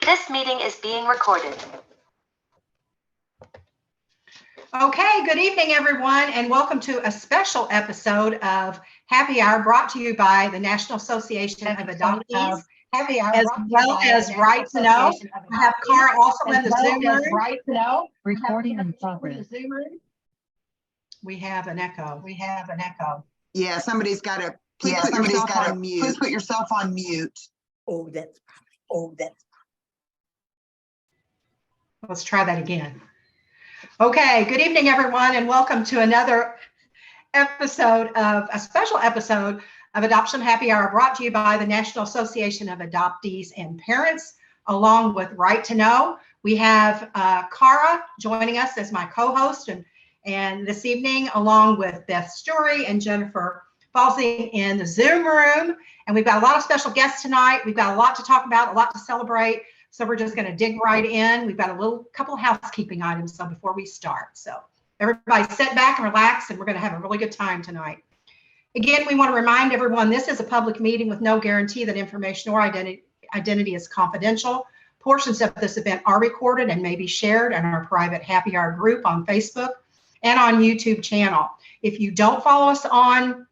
This meeting is being recorded. Okay, good evening, everyone, and welcome to a special episode of Happy Hour brought to you by the National Association of Adoptees, as well as Right to Know. I have Kara also in the Zoom room. Right to Know. Recording in progress. We have an echo. Yeah, somebody's got to. Please put yourself on mute. Please put yourself on mute. Let's try that again. Okay, good evening, everyone, and welcome to another episode of a special episode of Adoption Happy Hour brought to you by the National Association of Adoptees and Parents, along with Right to Know. We have Kara joining us as my co-host, and this evening, along with Beth Story and Jennifer Falsey in the Zoom room. And we've got a lot of special guests tonight. We've got a lot to talk about, a lot to celebrate. So we're just going to dig right in. We've got a couple of housekeeping items so before we start. So everybody sit back and relax, and we're going to have a really good time tonight. Again, we want to remind everyone this is a public meeting with no guarantee that information or identity is confidential. Portions of this event are recorded and may be shared in our private Happy Hour group on Facebook and on YouTube channel. If you don't follow us on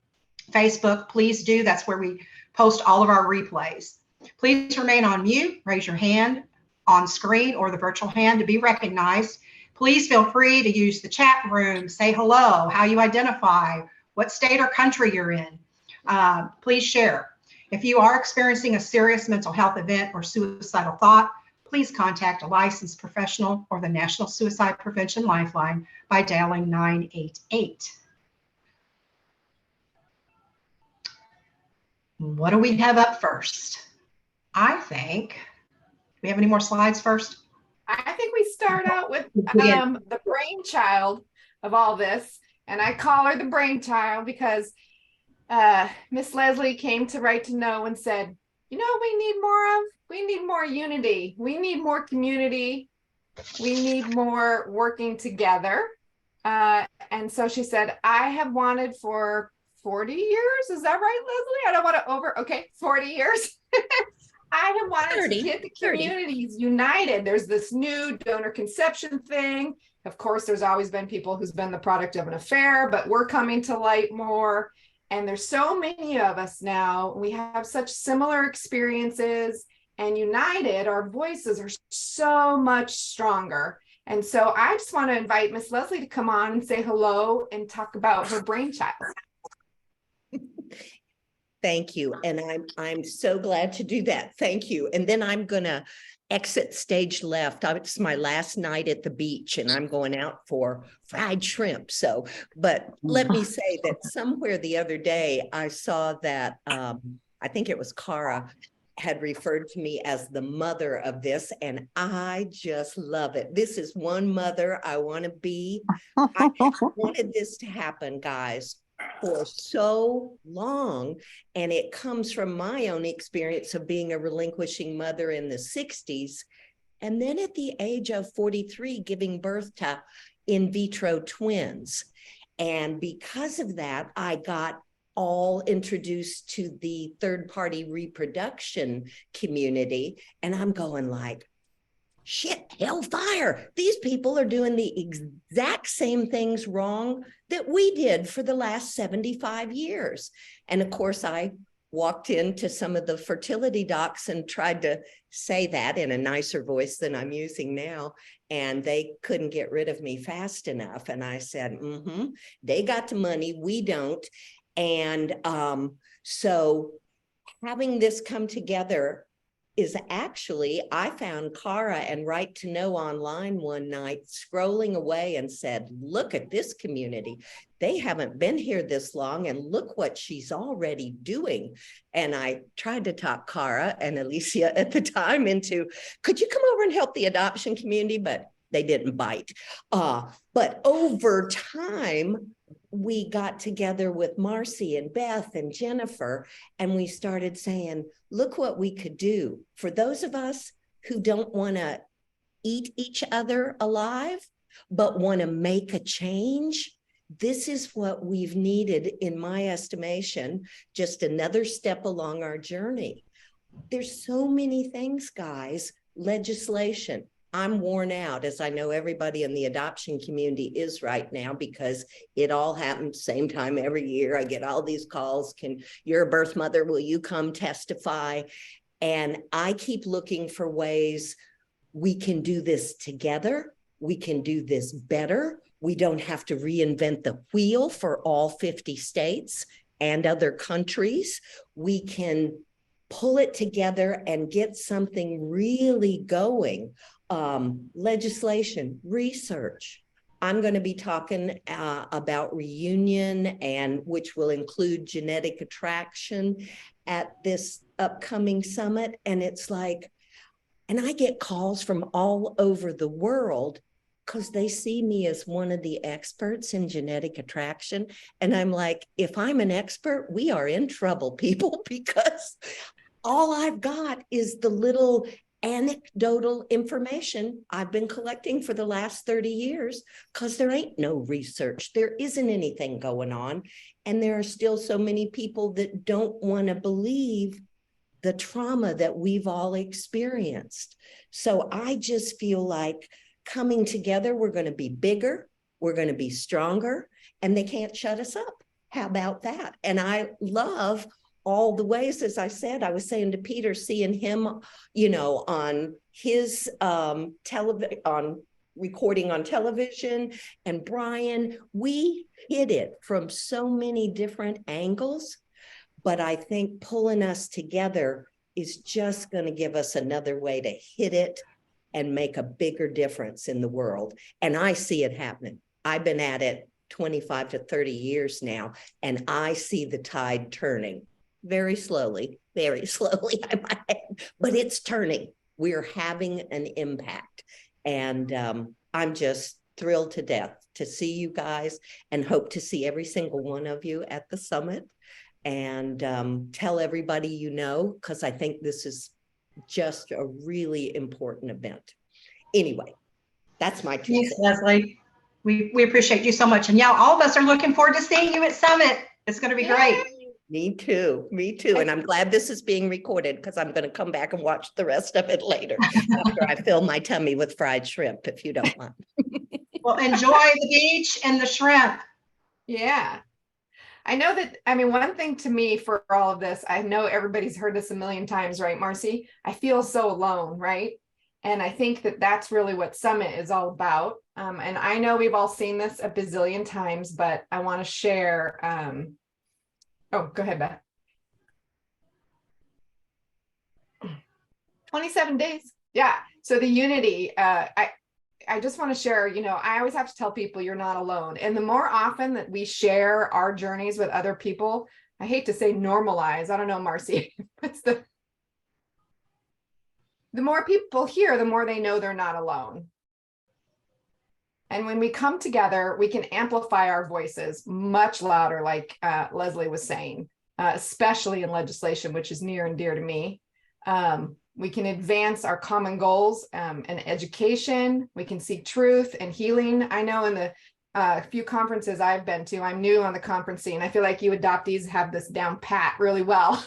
Facebook, please do. That's where we post all of our replays. Please remain on mute, raise your hand on screen or the virtual hand to be recognized. Please feel free to use the chat room, say hello, how you identify, what state or country you're in. Please share. If you are experiencing a serious mental health event or suicidal thought, please contact a licensed professional or the National Suicide Prevention Lifeline by dialing 988. What do we have up first? I think, do we have any more slides first? I think we start out with the brainchild of all this. And I call her the brainchild because Miss Leslie came to Right to Know and said, you know, we need more unity. We need more community. We need more working together. And so she said, I have wanted for 40 years. Is that right, Leslie? I don't want to 40 years. I have wanted to get the communities united. There's this new donor conception thing. Of course, there's always been people who's been the product of an affair, but we're coming to light more. And there's so many of us now. We have such similar experiences, and united, our voices are so much stronger. And so I just want to invite Miss Leslie to come on and say hello and talk about her brainchild. Thank you. And I'm so glad to do that. Thank you. And then I'm going to exit stage left. It's my last night at the beach and I'm going out for fried shrimp. But let me say that somewhere the other day, I saw that, I think it was Kara had referred to me as the mother of this, and I just love it. This is one mother I want to be. I wanted this to happen, guys, for so long, and it comes from my own experience of being a relinquishing mother in the 60s, and then at the age of 43 giving birth to in vitro twins. And because of that, I got all introduced to the third-party reproduction community, and I'm going like, shit, hellfire. These people are doing the exact same things wrong that we did for the last 75 years. And of course, I walked into some of the fertility docs and tried to say that in a nicer voice than I'm using now. And they couldn't get rid of me fast enough. And I said, they got the money, we don't. And so having this come together is actually, I found Kara and Right to Know online one night, scrolling away and said, look at this community. They haven't been here this long and look what she's already doing. And I tried to talk Kara and Alicia at the time into, could you come over and help the adoption community? But they didn't bite. But over time, we got together with Marcie and Beth and Jennifer, and we started saying, look what we could do. For those of us who don't want to eat each other alive, but want to make a change, this is what we've needed, in my estimation, just another step along our journey. There's so many things, guys, legislation. I'm worn out, as I know everybody in the adoption community is right now, because it all happens same time every year. I get all these calls. You're a birth mother, will you come testify? And I keep looking for ways we can do this together. We can do this better. We don't have to reinvent the wheel for all 50 states and other countries. We can pull it together and get something really going. Legislation, research. I'm going to be talking about reunion, and which will include genetic attraction at this upcoming summit. And it's like, and I get calls from all over the world because they see me as one of the experts in genetic attraction. And I'm like, if I'm an expert, we are in trouble, people, because all I've got is the little anecdotal information I've been collecting for the last 30 years, because there ain't no research. There isn't anything going on. And there are still so many people that don't want to believe the trauma that we've all experienced. So I just feel like coming together, we're going to be bigger, we're going to be stronger, and they can't shut us up. How about that? And I love all the ways, as I said, I was saying to Peter, seeing him, on his on recording on television, and Brian, we hit it from so many different angles, but I think pulling us together is just going to give us another way to hit it and make a bigger difference in the world. And I see it happening. I've been at it 25 to 30 years now, and I see the tide turning. Very slowly, I might add, but it's turning. We're having an impact. And I'm just thrilled to death to see you guys, and hope to see every single one of you at the summit. And tell everybody you know, because I think this is just a really important event. Anyway, that's my two Thanks, cents. Leslie. We appreciate you so much. And yeah, all of us are looking forward to seeing you at Summit. It's going to be great. Me too. And I'm glad this is being recorded, because I'm going to come back and watch the rest of it later after I fill my tummy with fried shrimp, if you don't mind. Well, enjoy the beach and the shrimp. Yeah. I know that, one thing to me for all of this, I know everybody's heard this a million times, right, Marcie? I feel so alone, right? And I think that that's really what Summit is all about. And I know we've all seen this a bazillion times, but I want to share. Oh, go ahead, Beth. 27 days. Yeah. So the unity, I just want to share, I always have to tell people you're not alone. And the more often that we share our journeys with other people, I hate to say normalize. I don't know, Marcie, what's the more people hear, the more they know they're not alone. And when we come together, we can amplify our voices much louder, like Leslie was saying, especially in legislation, which is near and dear to me. We can advance our common goals and education. We can seek truth and healing. I know in the few conferences I've been to, I'm new on the conference scene. I feel like you adoptees have this down pat really well.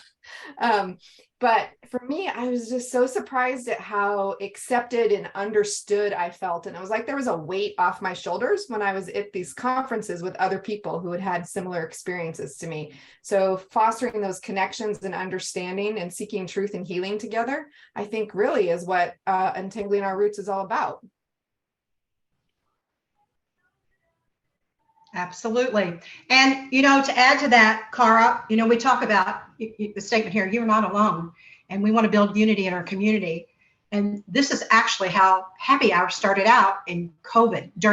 But for me, I was just so surprised at how accepted and understood I felt. And it was like there was a weight off my shoulders when I was at these conferences with other people who had had similar experiences to me. So fostering those connections and understanding and seeking truth and healing together, I think really is what Untangling Our Roots is all about. Absolutely. And, to add to that, Kara, we talk about the statement here, you're not alone, and we want to build unity in our community. And this is actually how Happy Hour started out during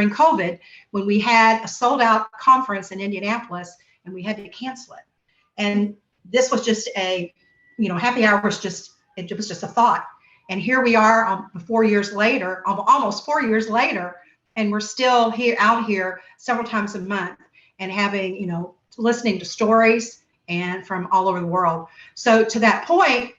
COVID, when we had a sold out conference in Indianapolis and we had to cancel it. And this was just Happy Hour was just a thought. And here we are 4 years later, almost 4 years later, and we're still out here several times a month and having, listening to stories and from all over the world. So to that point,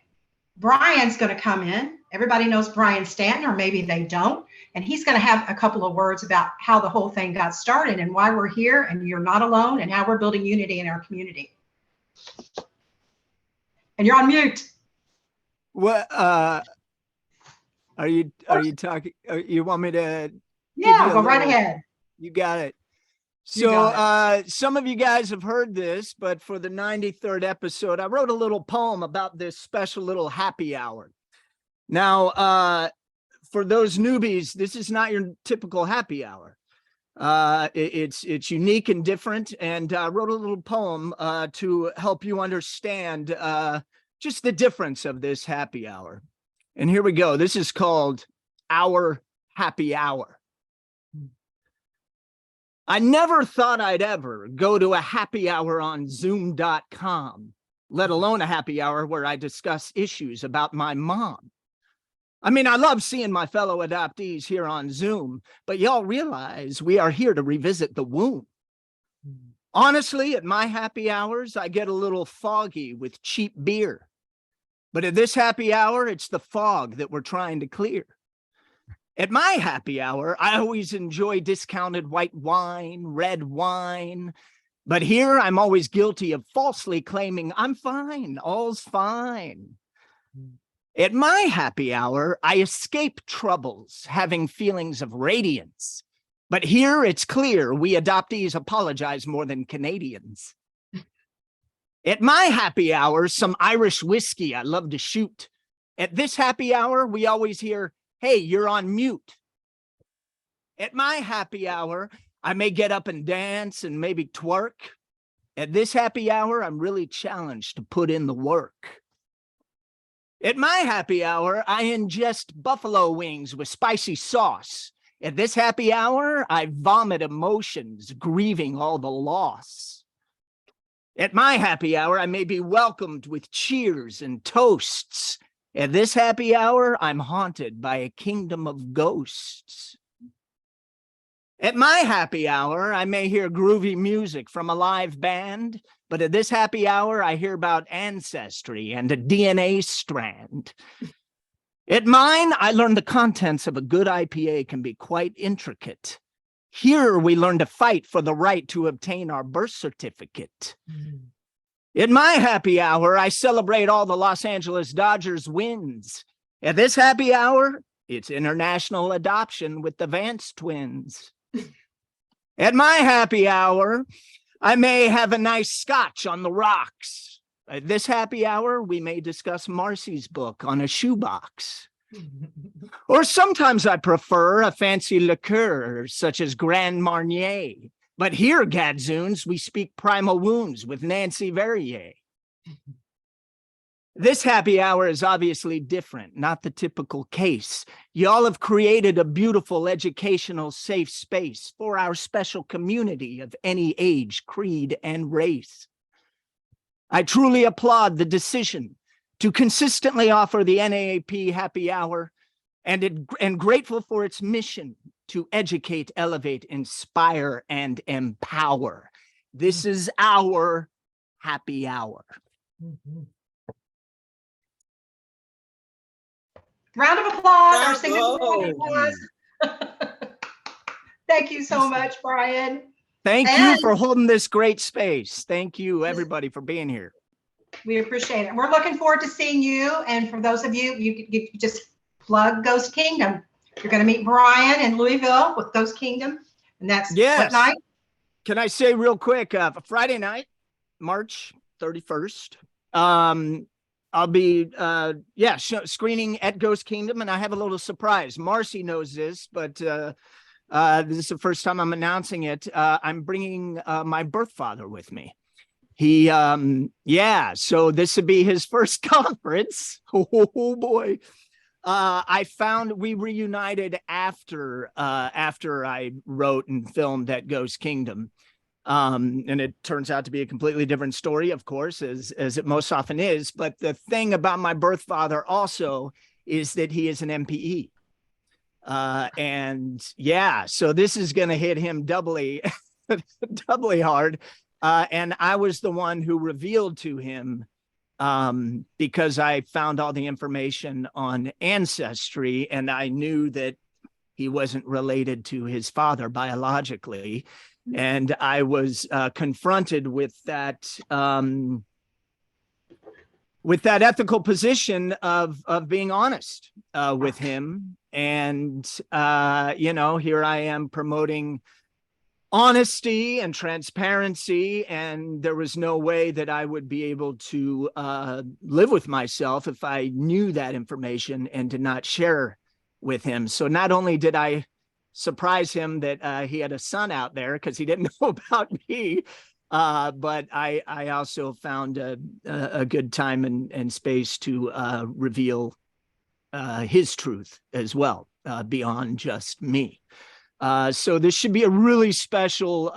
Brian's going to come in. Everybody knows Brian Stanton, or maybe they don't. And he's going to have a couple of words about how the whole thing got started and why we're here and you're not alone, and how we're building unity in our community. And you're on mute. Well, Are you talking? You want me to? Yeah, go right ahead. You got it. You got So some of you guys have heard this, but for the 93rd episode, I wrote a little poem about this special little happy hour. Now, for those newbies, this is not your typical happy hour. It's unique and different, and I wrote a little poem to help you understand just the difference of this happy hour. And here we go. This is called Our Happy Hour. I never thought I'd ever go to a happy hour on Zoom.com, let alone a happy hour where I discuss issues about my mom. I mean, I love seeing my fellow adoptees here on Zoom, but y'all realize we are here to revisit the womb. Honestly, at my happy hours, I get a little foggy with cheap beer. But at this happy hour, it's the fog that we're trying to clear. At my happy hour, I always enjoy discounted white wine, red wine. But here I'm always guilty of falsely claiming I'm fine, all's fine. At my happy hour, I escape troubles, having feelings of radiance. But here it's clear we adoptees apologize more than Canadians. At my happy hour, some Irish whiskey I love to shoot. At this happy hour, we always hear, hey, you're on mute. At my happy hour, I may get up and dance and maybe twerk. At this happy hour, I'm really challenged to put in the work. At my happy hour, I ingest buffalo wings with spicy sauce. At this happy hour, I vomit emotions, grieving all the loss. At my happy hour, I may be welcomed with cheers and toasts. At this happy hour, I'm haunted by a kingdom of ghosts. At my happy hour, I may hear groovy music from a live band, but at this happy hour, I hear about ancestry and a DNA strand. At mine, I learn the contents of a good IPA can be quite intricate. Here, we learn to fight for the right to obtain our birth certificate. In my happy hour, I celebrate all the Los Angeles Dodgers wins. At this happy hour, it's international adoption with the Vance twins. At my happy hour, I may have a nice scotch on the rocks. At this happy hour, we may discuss Marcie's book on a shoebox. Or sometimes I prefer a fancy liqueur, such as Grand Marnier. But here, gadzoons, we speak primal wounds with Nancy Verrier. This happy hour is obviously different, not the typical case. Y'all have created a beautiful educational safe space for our special community of any age, creed, and race. I truly applaud the decision to consistently offer the NAAP happy hour and grateful for its mission to educate, elevate, inspire, and empower. This is our happy hour. Round of applause. Our signature applause. Thank you so much, Brian. Thank you for holding this great space. Thank you, everybody, for being here. We appreciate it. We're looking forward to seeing you. And for those of you, you just plug Ghost Kingdom. You're going to meet Brian in Louisville with Ghost Kingdom. And that's what night? Can I say real quick, Friday night, March 31st, I'll be, screening at Ghost Kingdom, and I have a little surprise. Marcie knows this, but this is the first time I'm announcing it. I'm bringing my birth father with me. He, so this would be his first conference. Oh boy. I found we reunited after I wrote and filmed at Ghost Kingdom. And it turns out to be a completely different story, of course, as it most often is. But the thing about my birth father also is that he is an MPE. So this is going to hit him doubly hard. And I was the one who revealed to him, because I found all the information on ancestry, and I knew that he wasn't related to his father biologically. And I was confronted with that with that ethical position of being honest with him. And, here I am promoting honesty and transparency. And there was no way that I would be able to live with myself if I knew that information and did not share with him. So not only did I surprise him that he had a son out there because he didn't know about me, but I also found a good time and space to reveal his truth as well, beyond just me. So this should be a really special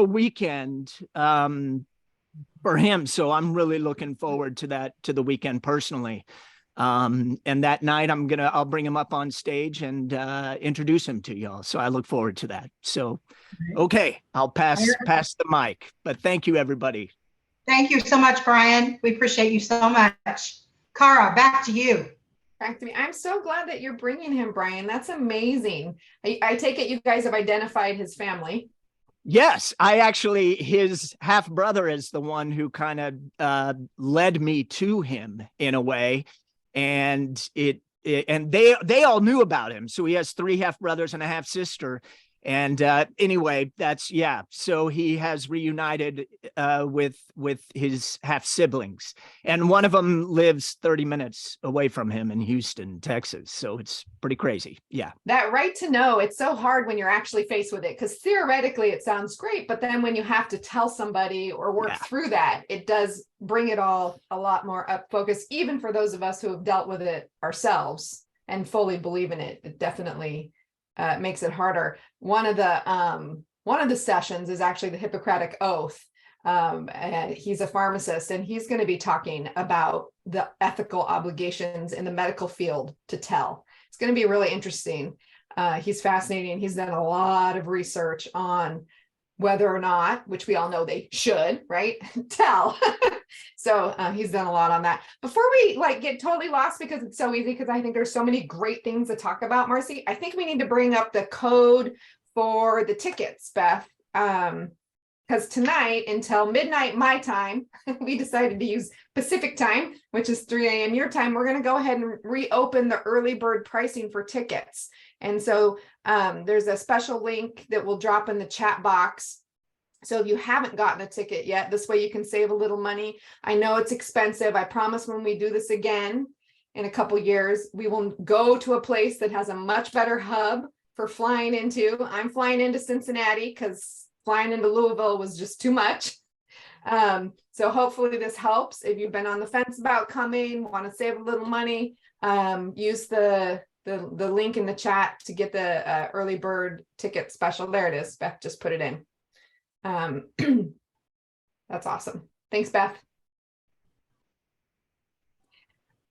weekend for him. So I'm really looking forward to the weekend personally. And that night I'll bring him up on stage and introduce him to y'all. So I look forward to that. So, okay, I'll pass the mic, but thank you, everybody. Thank you so much, Brian. We appreciate you so much. Kara, back to you. Back to me. I'm so glad that you're bringing him, Brian. That's amazing. I take it you guys have identified his family. Yes, his half brother is the one who kind of led me to him in a way. And they all knew about him. So he has 3 half brothers and a half sister. And anyway, so he has reunited with his half siblings, and one of them lives 30 minutes away from him in Houston, Texas. So it's pretty crazy. Yeah. That right to know, it's so hard when you're actually faced with it, because theoretically it sounds great, but then when you have to tell somebody or work through that, it does bring it all a lot more up focus, even for those of us who have dealt with it ourselves and fully believe in it. It definitely makes it harder. One of the sessions is actually the Hippocratic Oath. And he's a pharmacist, and he's going to be talking about the ethical obligations in the medical field to tell. It's going to be really interesting. He's fascinating. He's done a lot of research on whether or not, which we all know they should, right, tell. So he's done a lot on that. Before we get totally lost, because it's so easy, because I think there's so many great things to talk about, Marcie, I think we need to bring up the code for the tickets, Beth. Because tonight until midnight my time, we decided to use Pacific time, which is 3 a.m. your time. We're going to go ahead and reopen the early bird pricing for tickets. And so there's a special link that will drop in the chat box. So if you haven't gotten a ticket yet, this way you can save a little money. I know it's expensive. I promise when we do this again in a couple years, we will go to a place that has a much better hub for flying into. I'm flying into Cincinnati because flying into Louisville was just too much. So hopefully this helps. If you've been on the fence about coming, want to save a little money, use the link in the chat to get the early bird ticket special. There it is. Beth just put it in. That's awesome. Thanks, Beth.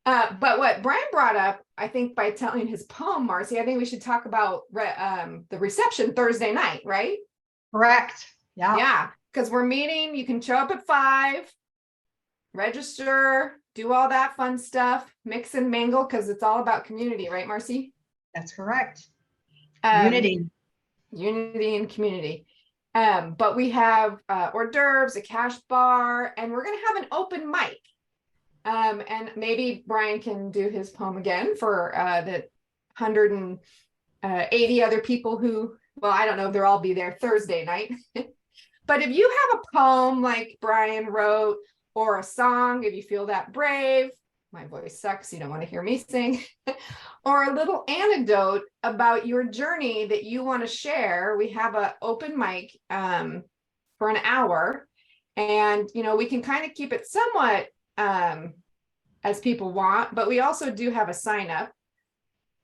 But what Brian brought up, I think by telling his poem, Marcie, I think we should talk about the reception Thursday night, right? Correct. Yeah. Yeah, because we're meeting. You can show up at 5, register, do all that fun stuff, mix and mingle, because it's all about community, right, Marcie? That's correct. Unity and community. But we have hors d'oeuvres, a cash bar, and we're going to have an open mic. And maybe Brian can do his poem again for the 180 other people who, well, I don't know if they'll all be there Thursday night. But if you have a poem like Brian wrote, or a song, if you feel that brave, my voice sucks, you don't want to hear me sing, or a little anecdote about your journey that you want to share, we have an open mic for an hour. And, we can kind of keep it somewhat as people want, but we also do have a sign up.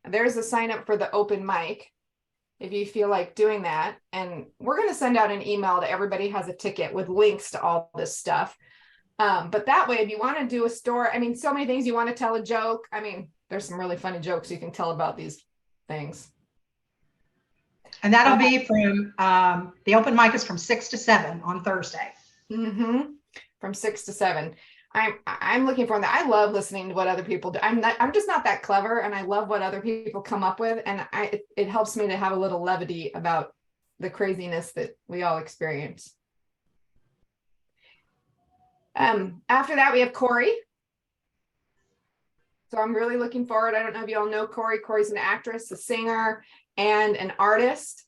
There's a sign up for the open mic if you feel like doing that. And we're going to send out an email to everybody who has a ticket with links to all this stuff. But that way, if you want to do a story, so many things, you want to tell a joke. There's some really funny jokes you can tell about these things. And that'll be from, the open mic is from 6 to 7 on Thursday. Mm-hmm. From 6 to 7. I'm looking forward to that. I love listening to what other people do. I'm just not that clever, and I love what other people come up with. And it helps me to have a little levity about the craziness that we all experience. After that, we have Corey. So I'm really looking forward. I don't know if you all know Corey. Corey's an actress, a singer, and an artist.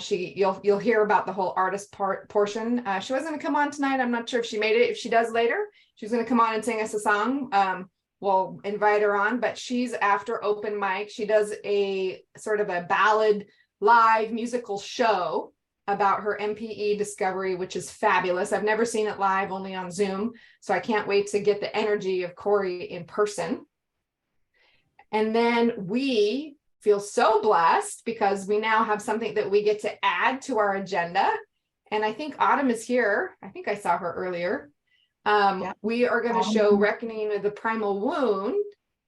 You'll hear about the whole artist portion. She wasn't going to come on tonight. I'm not sure if she made it. If she does later, she's going to come on and sing us a song. We'll invite her on, but she's after open mic. She does a sort of a ballad live musical show about her MPE discovery, which is fabulous. I've never seen it live, only on Zoom. So I can't wait to get the energy of Corey in person. And then we feel so blessed because we now have something that we get to add to our agenda. And I think Autumn is here. I think I saw her earlier. We are going to show Reckoning of the Primal Wound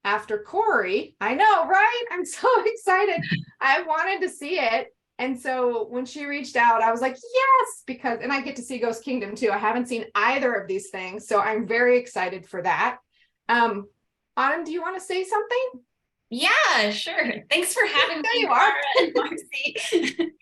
after Corey. I know, right? I'm so excited. I wanted to see it. And so when she reached out, I was like, yes, and I get to see Ghost Kingdom too. I haven't seen either of these things. So I'm very excited for that. Autumn, do you want to say something? Yeah, sure. Thanks for having me, you are. Kara and Marcie.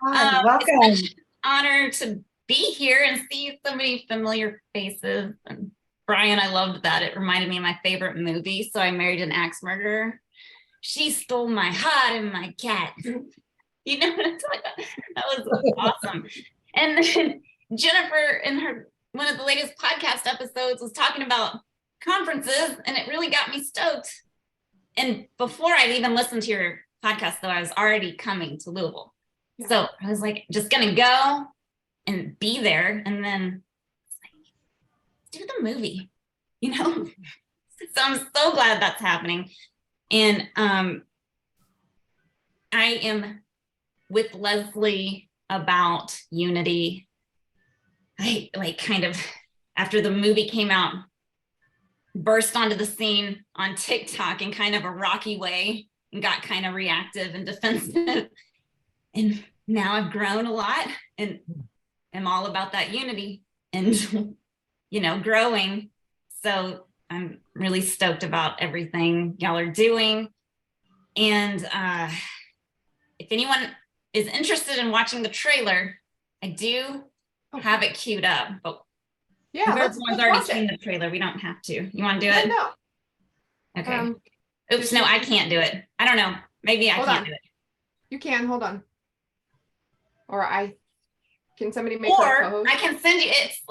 Welcome. It's such an honor to be here and see so many familiar faces. And Brian, I loved that. It reminded me of my favorite movie. So I Married an Axe Murderer. She stole my heart and my cat. You know what I'm talking about? That was awesome. And then Jennifer in one of the latest podcast episodes was talking about conferences, and it really got me stoked. And before I'd even listened to your podcast, though, I was already coming to Louisville. Yeah. So I was like, just gonna go and be there. And then let's do the movie, you know? So I'm so glad that's happening. And I am with Leslie about unity. I kind of, after the movie came out, burst onto the scene on TikTok in kind of a rocky way and got kind of reactive and defensive. And now I've grown a lot and am all about that unity and, growing. So I'm really stoked about everything y'all are doing. And if anyone is interested in watching the trailer, I do have it queued up, but yeah, everyone's already seen the trailer. We don't have to. You want to do it? No. Okay. Oops, no, I can't do it. I don't know. Maybe I can't do it. You can, hold on. Or can somebody make her a co-host? I can send you, it's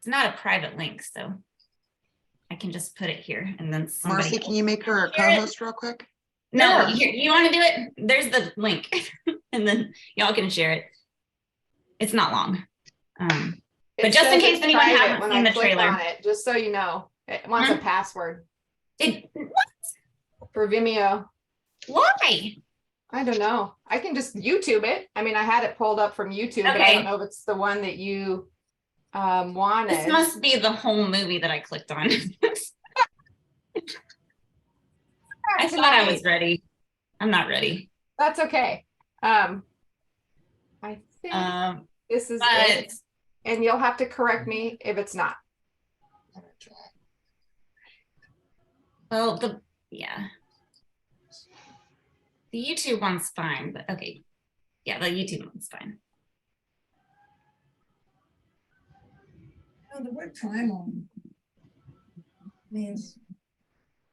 not a private link, so I can just put it here and then somebody. Marcie, can you make her a co-host real quick? No, you want to do it? There's the link and then y'all can share it. It's not long. But just in case anyone hasn't seen the trailer. On it, just so you know, it wants a password. What? For Vimeo. Why? I don't know. I can just YouTube it. I mean, I had it pulled up from YouTube, but I don't know if it's the one that you wanted. This must be the whole movie that I clicked on. I thought I was ready. I'm not ready. That's okay. I think this is it. And you'll have to correct me if it's not. Well, the YouTube one's fine, but okay. Yeah, the YouTube one's fine. The word primal means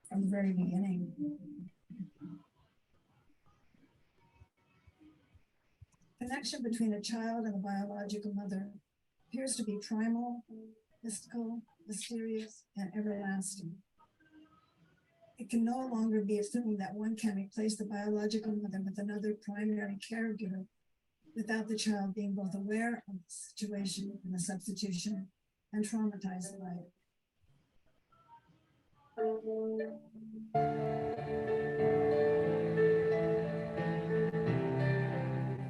from the very beginning. Connection between a child and a biological mother appears to be primal, mystical, mysterious, and everlasting. It can no longer be assumed that one can replace the biological mother with another primary caregiver without the child being both aware of the situation and the substitution and traumatized by it.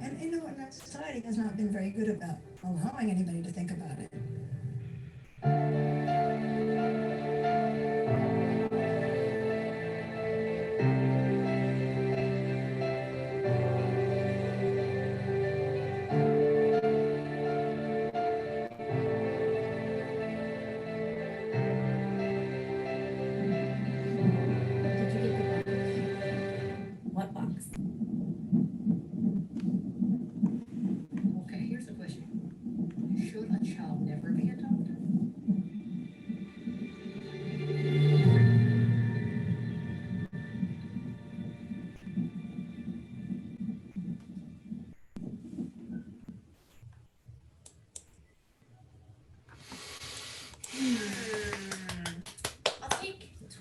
And you know what, our society has not been very good about allowing anybody to think about it. What box? Okay, here's the question. Should a child never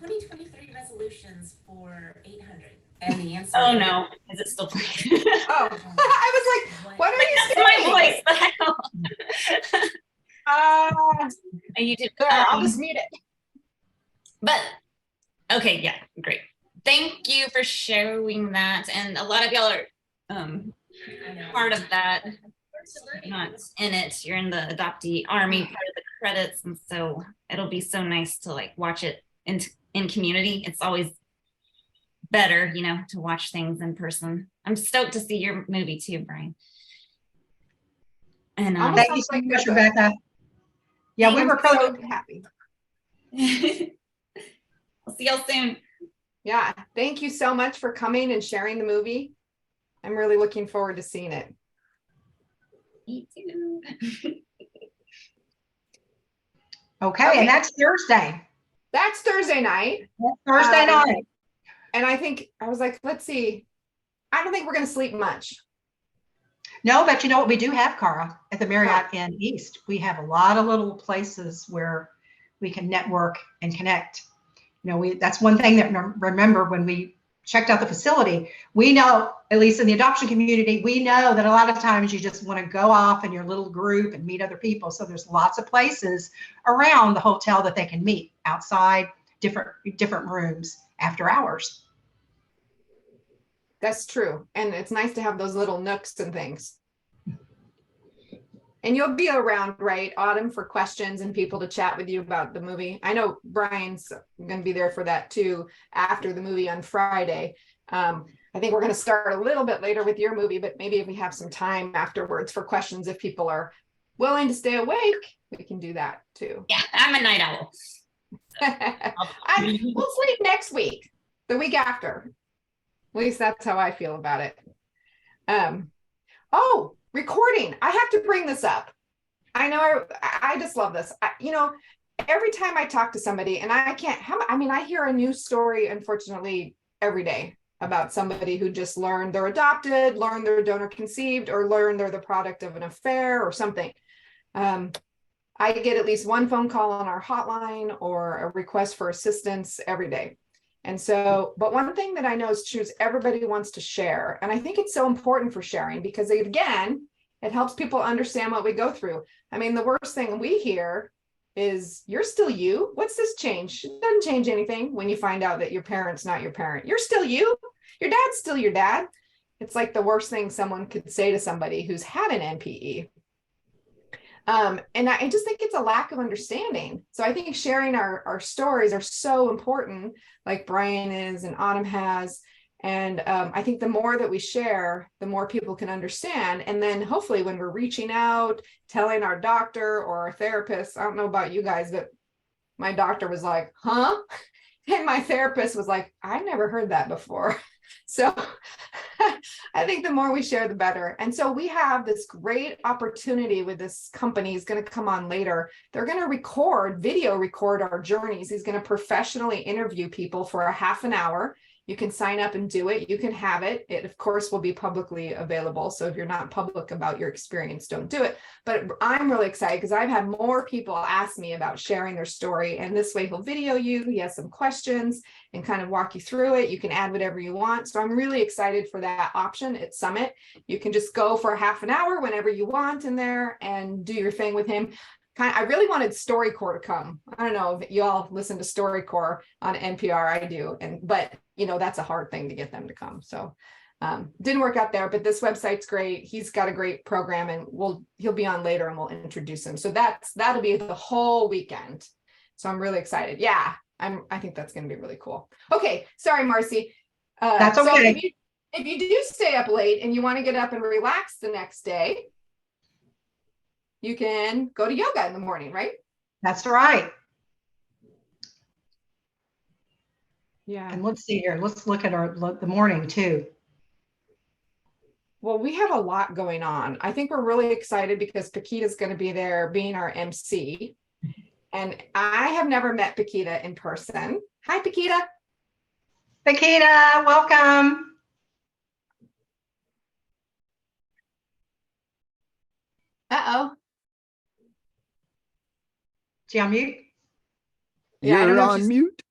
2023 resolutions for 800? And the answer Oh is no, is it still playing? Oh, I was like, what are you That's saying? my voice. You did. There, I'll just mute it. But okay, yeah, great. Thank you for showing that. And a lot of y'all are part of that. You're not in it. You're in the adoptee army part of the credits, and so it'll be so nice to like watch it in community. It's always better, you know, to watch things in person. I'm stoked to see your movie too, Brian. And thank you so much, Rebecca. Yeah, we were so happy. I'll see y'all soon. Yeah, thank you so much for coming and sharing the movie. I'm really looking forward to seeing it. Me too. Okay, and that's Thursday. That's Thursday night. That's Thursday night. And I think, I was like, let's see. I don't think we're going to sleep much. No, but you know what we do have, Kara, at the Marriott Inn East. We have a lot of little places where we can network and connect. You know, that's one thing that remember when we checked out the facility, we know, at least in the adoption community, we know that a lot of times you just want to go off in your little group and meet other people. So there's lots of places around the hotel that they can meet outside, different rooms after hours. That's true. And it's nice to have those little nooks and things. And you'll be around, right, Autumn, for questions and people to chat with you about the movie. I know Brian's going to be there for that too after the movie on Friday. I think we're going to start a little bit later with your movie, but maybe if we have some time afterwards for questions, if people are willing to stay awake, we can do that too. Yeah, I'm a night owl. We'll sleep next week, the week after. At least that's how I feel about it. Oh, recording. I have to bring this up. I know I just love this. You know, every time I talk to somebody and I hear a new story, unfortunately, every day about somebody who just learned they're adopted, learned they're donor conceived, or learned they're the product of an affair or something. I get at least one phone call on our hotline or a request for assistance every day. And so, but one thing that I know is true is everybody wants to share. And I think it's so important for sharing because, again, it helps people understand what we go through. I mean, the worst thing we hear is, you're still you. What's this change? It doesn't change anything when you find out that your parent's not your parent. You're still you. Your dad's still your dad. It's like the worst thing someone could say to somebody who's had an NPE. And I just think it's a lack of understanding. So I think sharing our stories are so important, like Brian is and Autumn has. And I think the more that we share, the more people can understand. And then hopefully when we're reaching out, telling our doctor or our therapist, I don't know about you guys, but my doctor was like, huh? And my therapist was like, I've never heard that before. So I think the more we share, the better. And so we have this great opportunity with this company. He's going to come on later. They're going to video record our journeys. He's going to professionally interview people for a half an hour. You can sign up and do it. You can have it. It, of course, will be publicly available. So if you're not public about your experience, don't do it. But I'm really excited because I've had more people ask me about sharing their story. And this way he'll video you. He has some questions and kind of walk you through it. You can add whatever you want. So I'm really excited for that option at Summit. You can just go for a half an hour whenever you want in there and do your thing with him. I really wanted StoryCorps to come. I don't know if you all listen to StoryCorps on NPR. I do. But you know, that's a hard thing to get them to come. So didn't work out there, but this website's great. He's got a great program and he'll be on later and we'll introduce him. So that'll be the whole weekend. So I'm really excited. Yeah, I think that's going to be really cool. Okay. Sorry, Marcie. That's okay. So if you do stay up late and you want to get up and relax the next day, you can go to yoga in the morning, right? That's right. Yeah. And let's see here. Let's look at the morning too. Well, we have a lot going on. I think we're really excited because Paquita's going to be there being our MC. And I have never met Paquita in person. Hi, Paquita. Paquita, welcome. Uh-oh. Is she on mute? Yeah, I don't You're know if on mute.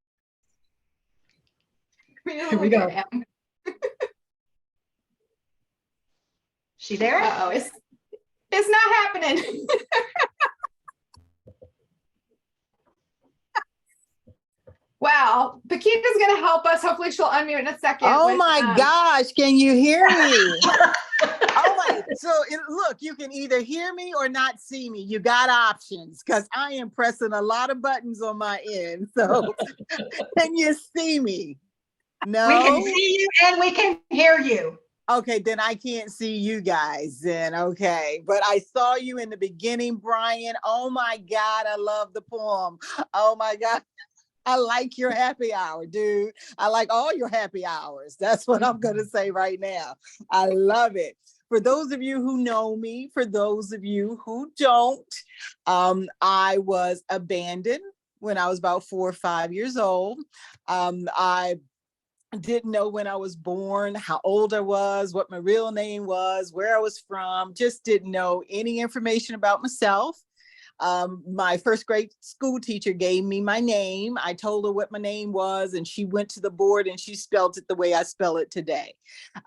Here we go. She there? Uh-oh, it's not happening. Wow, Paquita's gonna help us. Hopefully she'll unmute in a second. Oh with, my gosh, can you hear me? Oh my, look, you can either hear me or not see me. You got options because I am pressing a lot of buttons on my end. So can you see me? No? We can see you and we can hear you. Okay, then I can't see you guys then, okay. But I saw you in the beginning, Brian. Oh my God, I love the poem. Oh my God. I like your happy hour, dude. I like all your happy hours. That's what I'm going to say right now. I love it. For those of you who know me, for those of you who don't, I was abandoned when I was about 4 or 5 years old. I didn't know when I was born, how old I was, what my real name was, where I was from, just didn't know any information about myself. My first grade school teacher gave me my name. I told her what my name was, and she went to the board and she spelled it the way I spell it today.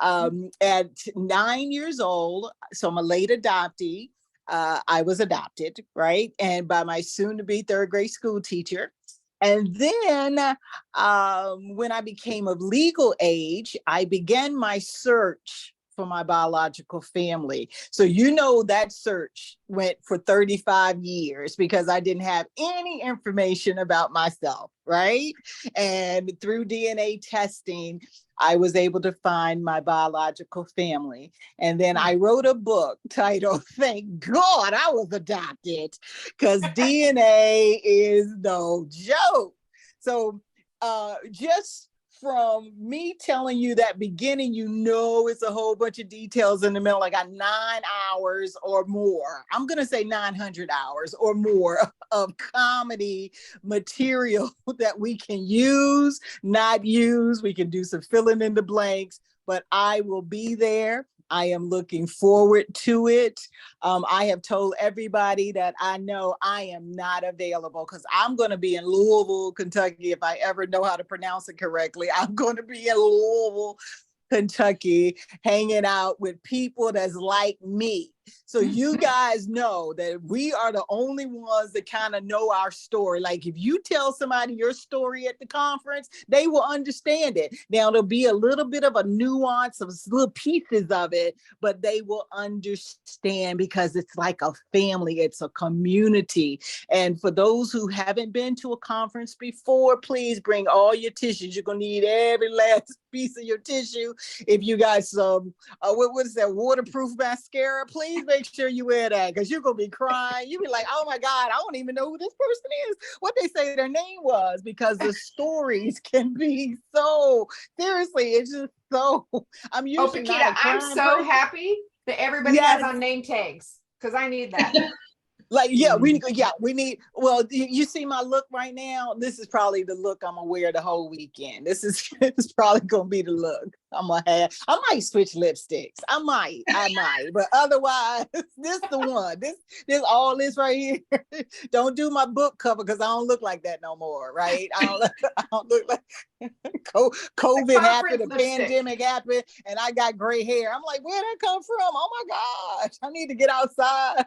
At 9 years old, so I'm a late adoptee. I was adopted, right? And by my soon-to-be third grade school teacher. And then when I became of legal age, I began my search for my biological family. So you know that search went for 35 years because I didn't have any information about myself, right? And through DNA testing, I was able to find my biological family. And then I wrote a book titled, Thank God I Was Adopted, because DNA is no joke. So just from me telling you that beginning, you know, it's a whole bunch of details in the middle. I got 9 hours or more. I'm going to say 900 hours or more of comedy material that we can use, not use. We can do some filling in the blanks, but I will be there. I am looking forward to it. I have told everybody that I know I am not available because I'm going to be in Louisville, Kentucky. If I ever know how to pronounce it correctly, I'm going to be in Louisville, Kentucky, hanging out with people that's like me. So you guys know that we are the only ones that kind of know our story. Like if you tell somebody your story at the conference, they will understand it. Now there'll be a little bit of a nuance of little pieces of it, but they will understand because it's like a family, it's a community. And for those who haven't been to a conference before, please bring all your tissues. You're gonna need every last piece of your tissue. If you got some, what is that, waterproof mascara, please make sure you wear that because you're going to be crying. You'll be like, oh my God, I don't even know who this person is, what they say their name was, because the stories can be so, seriously, it's just so, I'm usually Paquita, I'm so happy that everybody has on name tags because I need that. Like, we need, well, you see my look right now. This is probably the look I'm gonna wear the whole weekend. This is probably gonna be the look I'm gonna have. I might switch lipsticks. I might, but otherwise, this the one. This all this right here. Don't do my book cover because I don't look like that no more, right? I don't look like COVID happened, the pandemic happened, and I got gray hair. I'm like, where'd that come from? Oh my gosh, I need to get outside.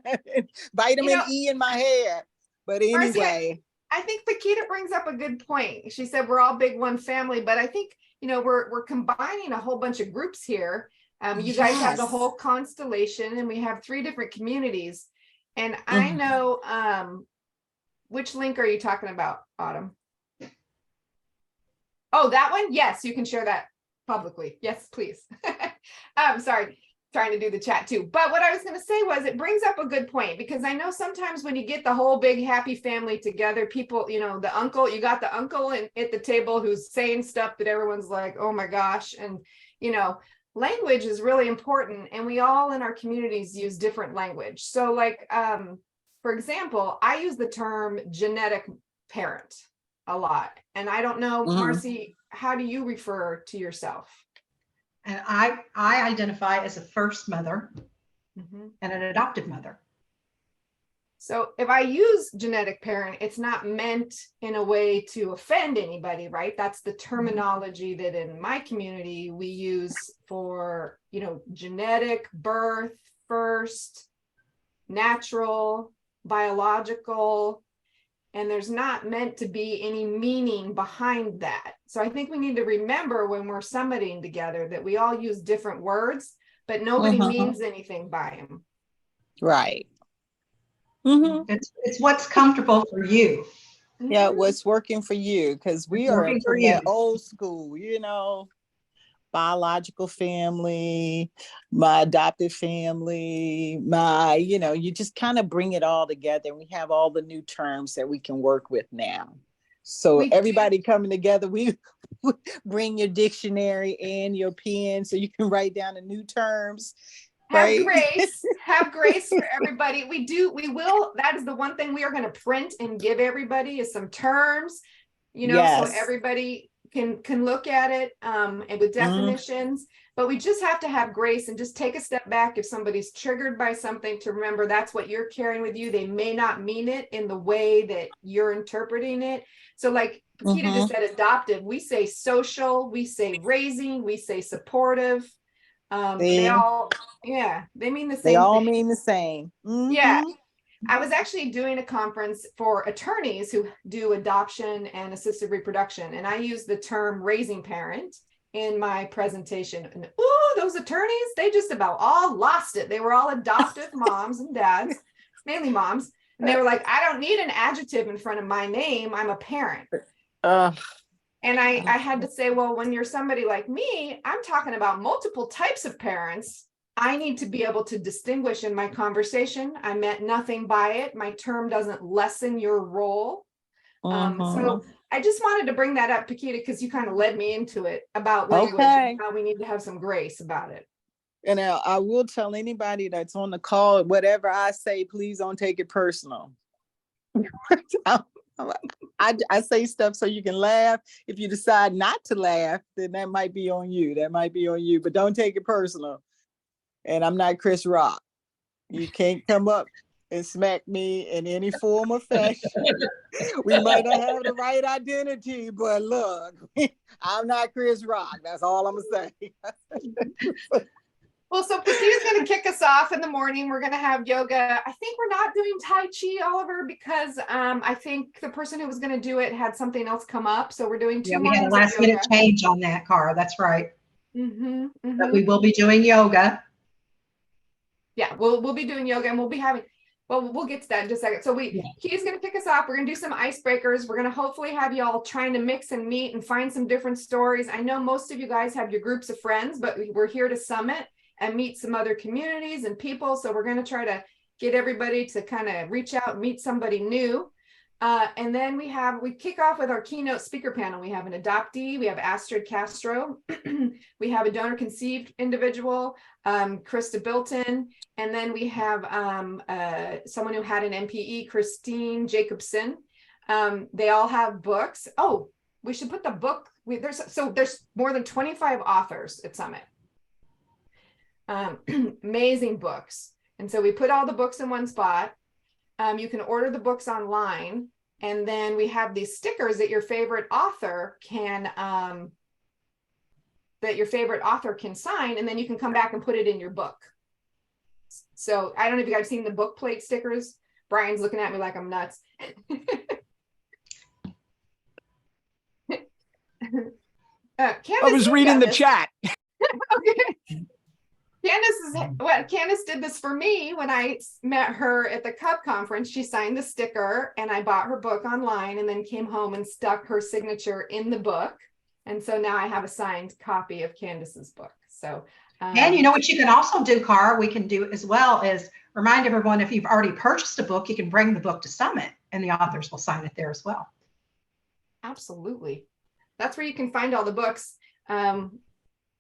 Vitamin E in my hair. But anyway. Marcie, I think Paquita brings up a good point. She said we're all big one family, but I think, we're combining a whole bunch of groups here. You guys have the whole constellation and we have 3 different communities. And I know, which link are you talking about, Autumn? Oh, that one? Yes, you can share that publicly. Yes, please. I'm sorry, trying to do the chat too. But what I was going to say was it brings up a good point because I know sometimes when you get the whole big happy family together, people, the uncle, you got the uncle at the table who's saying stuff that everyone's like, oh my gosh. And, language is really important. And we all in our communities use different language. So like, for example, I use the term genetic parent a lot. And I don't know, Marcie, how do you refer to yourself? And I identify as a first mother and an adoptive mother. So if I use genetic parent, it's not meant in a way to offend anybody, right? That's the terminology that in my community we use for, genetic, birth, first, natural, biological, and there's not meant to be any meaning behind that. So I think we need to remember when we're summiting together that we all use different words, but nobody means anything by them. Right. It's what's comfortable for you. Yeah, what's working for you, because we are from that old school, biological family, my adopted family, you just kind of bring it all together, and we have all the new terms that we can work with now. So everybody coming together, we bring your dictionary and your pen so you can write down the new terms. Have grace for everybody. We will. That is the one thing we are going to print and give everybody is some terms, so everybody can look at it and with definitions, but we just have to have grace and just take a step back. If somebody's triggered by something, to remember that's what you're carrying with you. They may not mean it in the way that you're interpreting it. So like Paquita just said, adoptive, we say social, we say raising, we say supportive. They mean the same. They all mean the same. Yeah. I was actually doing a conference for attorneys who do adoption and assisted reproduction, and I used the term raising parent in my presentation. And those attorneys, they just about all lost it. They were all adoptive moms and dads, mainly moms, and they were like, I don't need an adjective in front of my name. I'm a parent. And I had to say, well, when you're somebody like me, I'm talking about multiple types of parents. I need to be able to distinguish in my conversation. I meant nothing by it. My term doesn't lessen your role. So I just wanted to bring that up, Paquita, because you kind of led me into it about language and how we need to have some grace about it. And I will tell anybody that's on the call, whatever I say, please don't take it personal. I say stuff so you can laugh. If you decide not to laugh, then that might be on you. But don't take it personal. And I'm not Chris Rock. You can't come up and smack me in any form or fashion. We might not have the right identity, but look, I'm not Chris Rock. That's all I'm gonna say. Well, so Paquita's going to kick us off in the morning. We're going to have yoga. I think we're not doing Tai Chi, Oliver, because I think the person who was going to do it had something else come up. So we're doing two we had a last minute change on that, Kara. That's right. But we will be doing yoga. Yeah, we'll be doing yoga, and we'll be having, we'll get to that in just a second. So he's going to kick us off. We're going to do some icebreakers. We're going to hopefully have y'all trying to mix and meet and find some different stories. I know most of you guys have your groups of friends, but we're here to summit and meet some other communities and people. So we're going to try to get everybody to kind of reach out and meet somebody new. And then we kick off with our keynote speaker panel. We have an adoptee, we have Astrid Castro, we have a donor conceived individual, Krista Bilton, and then we have someone who had an MPE, Christine Jacobson. They all have books. Oh, we should put the book. There's more than 25 authors at Summit. Amazing books. And so we put all the books in one spot. You can order the books online, and then we have these stickers that your favorite author can sign, and then you can come back and put it in your book. So I don't know if you guys seen the book plate stickers. Brian's looking at me like I'm nuts. I was reading the chat. Okay. Candace did this for me when I met her at the Cub conference. She signed the sticker, and I bought her book online, and then came home and stuck her signature in the book. And so now I have a signed copy of Candace's book. So, and you know what you can also do, Kara, we can do as well is remind everyone, if you've already purchased a book, you can bring the book to Summit and the authors will sign it there as well. Absolutely. That's where you can find all the books.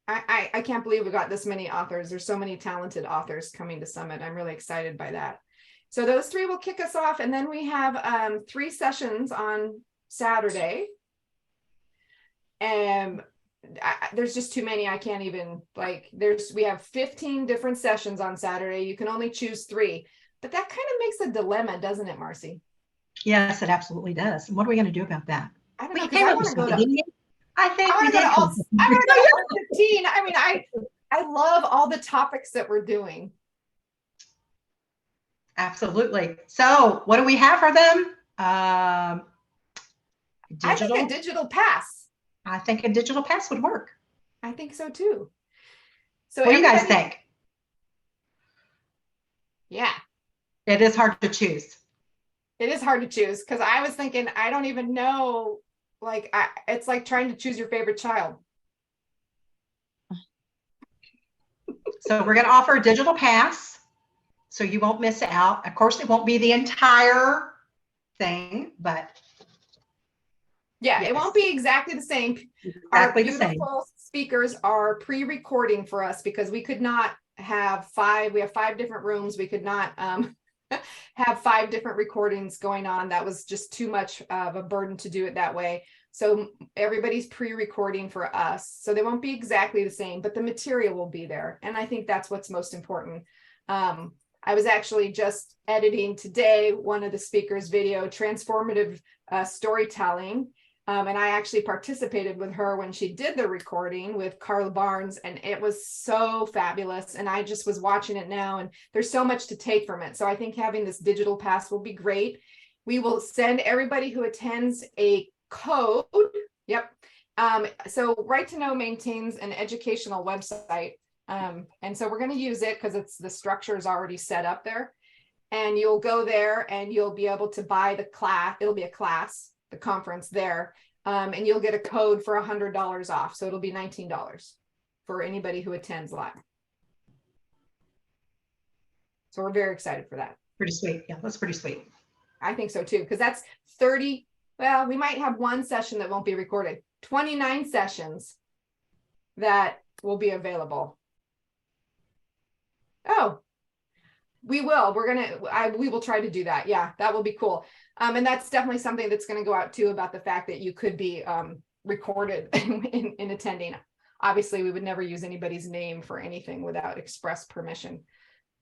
I can't believe we got this many authors. There's so many talented authors coming to Summit. I'm really excited by that. So those three will kick us off. And then we have 3 sessions on Saturday. And there's just too many. I can't even we have 15 different sessions on Saturday. You can only choose 3. But that kind of makes a dilemma, doesn't it, Marcie? Yes, it absolutely does. What are we going to do about that? I don't know, We 'cause came I up with want to go something, to, didn't you? I think I we want to go did. to all, I want to go to all 15. I mean, I love all the topics that we're doing. Absolutely. So what do we have for them? I think a digital pass. I think a digital pass would work. I think so too. So What do you guys everybody- think? Yeah, It is hard to choose. it is hard to choose because I was thinking, I don't even know, like, it's like trying to choose your favorite child. So we're going to offer a digital pass, so you won't miss out. Of course, it won't be the entire thing, but Yeah, yes. It won't be exactly the same. Exactly Our the same. beautiful speakers are pre-recording for us because we could not have we have 5 different rooms. We could not have 5 different recordings going on. That was just too much of a burden to do it that way. So everybody's pre-recording for us. So they won't be exactly the same, but the material will be there. And I think that's what's most important. I was actually just editing today one of the speakers' video, transformative storytelling. And I actually participated with her when she did the recording with Carla Barnes, and it was so fabulous. And I just was watching it now, and there's so much to take from it. So I think having this digital pass will be great. We will send everybody who attends a code. Yep. So Right to Know maintains an educational website. And so we're going to use it because the structure is already set up there. And you'll go there and you'll be able to buy the class. It'll be a class, the conference there. And you'll get a code for $100 off. So it'll be $19 for anybody who attends live. So we're very excited for that. Pretty sweet. Yeah, that's pretty sweet. I think so too, because that's 30. Well, we might have one session that won't be recorded. 29 sessions that will be available. Oh, we will. We will try to do that. Yeah, that will be cool. And that's definitely something that's going to go out too, about the fact that you could be recorded in attending. Obviously, we would never use anybody's name for anything without express permission,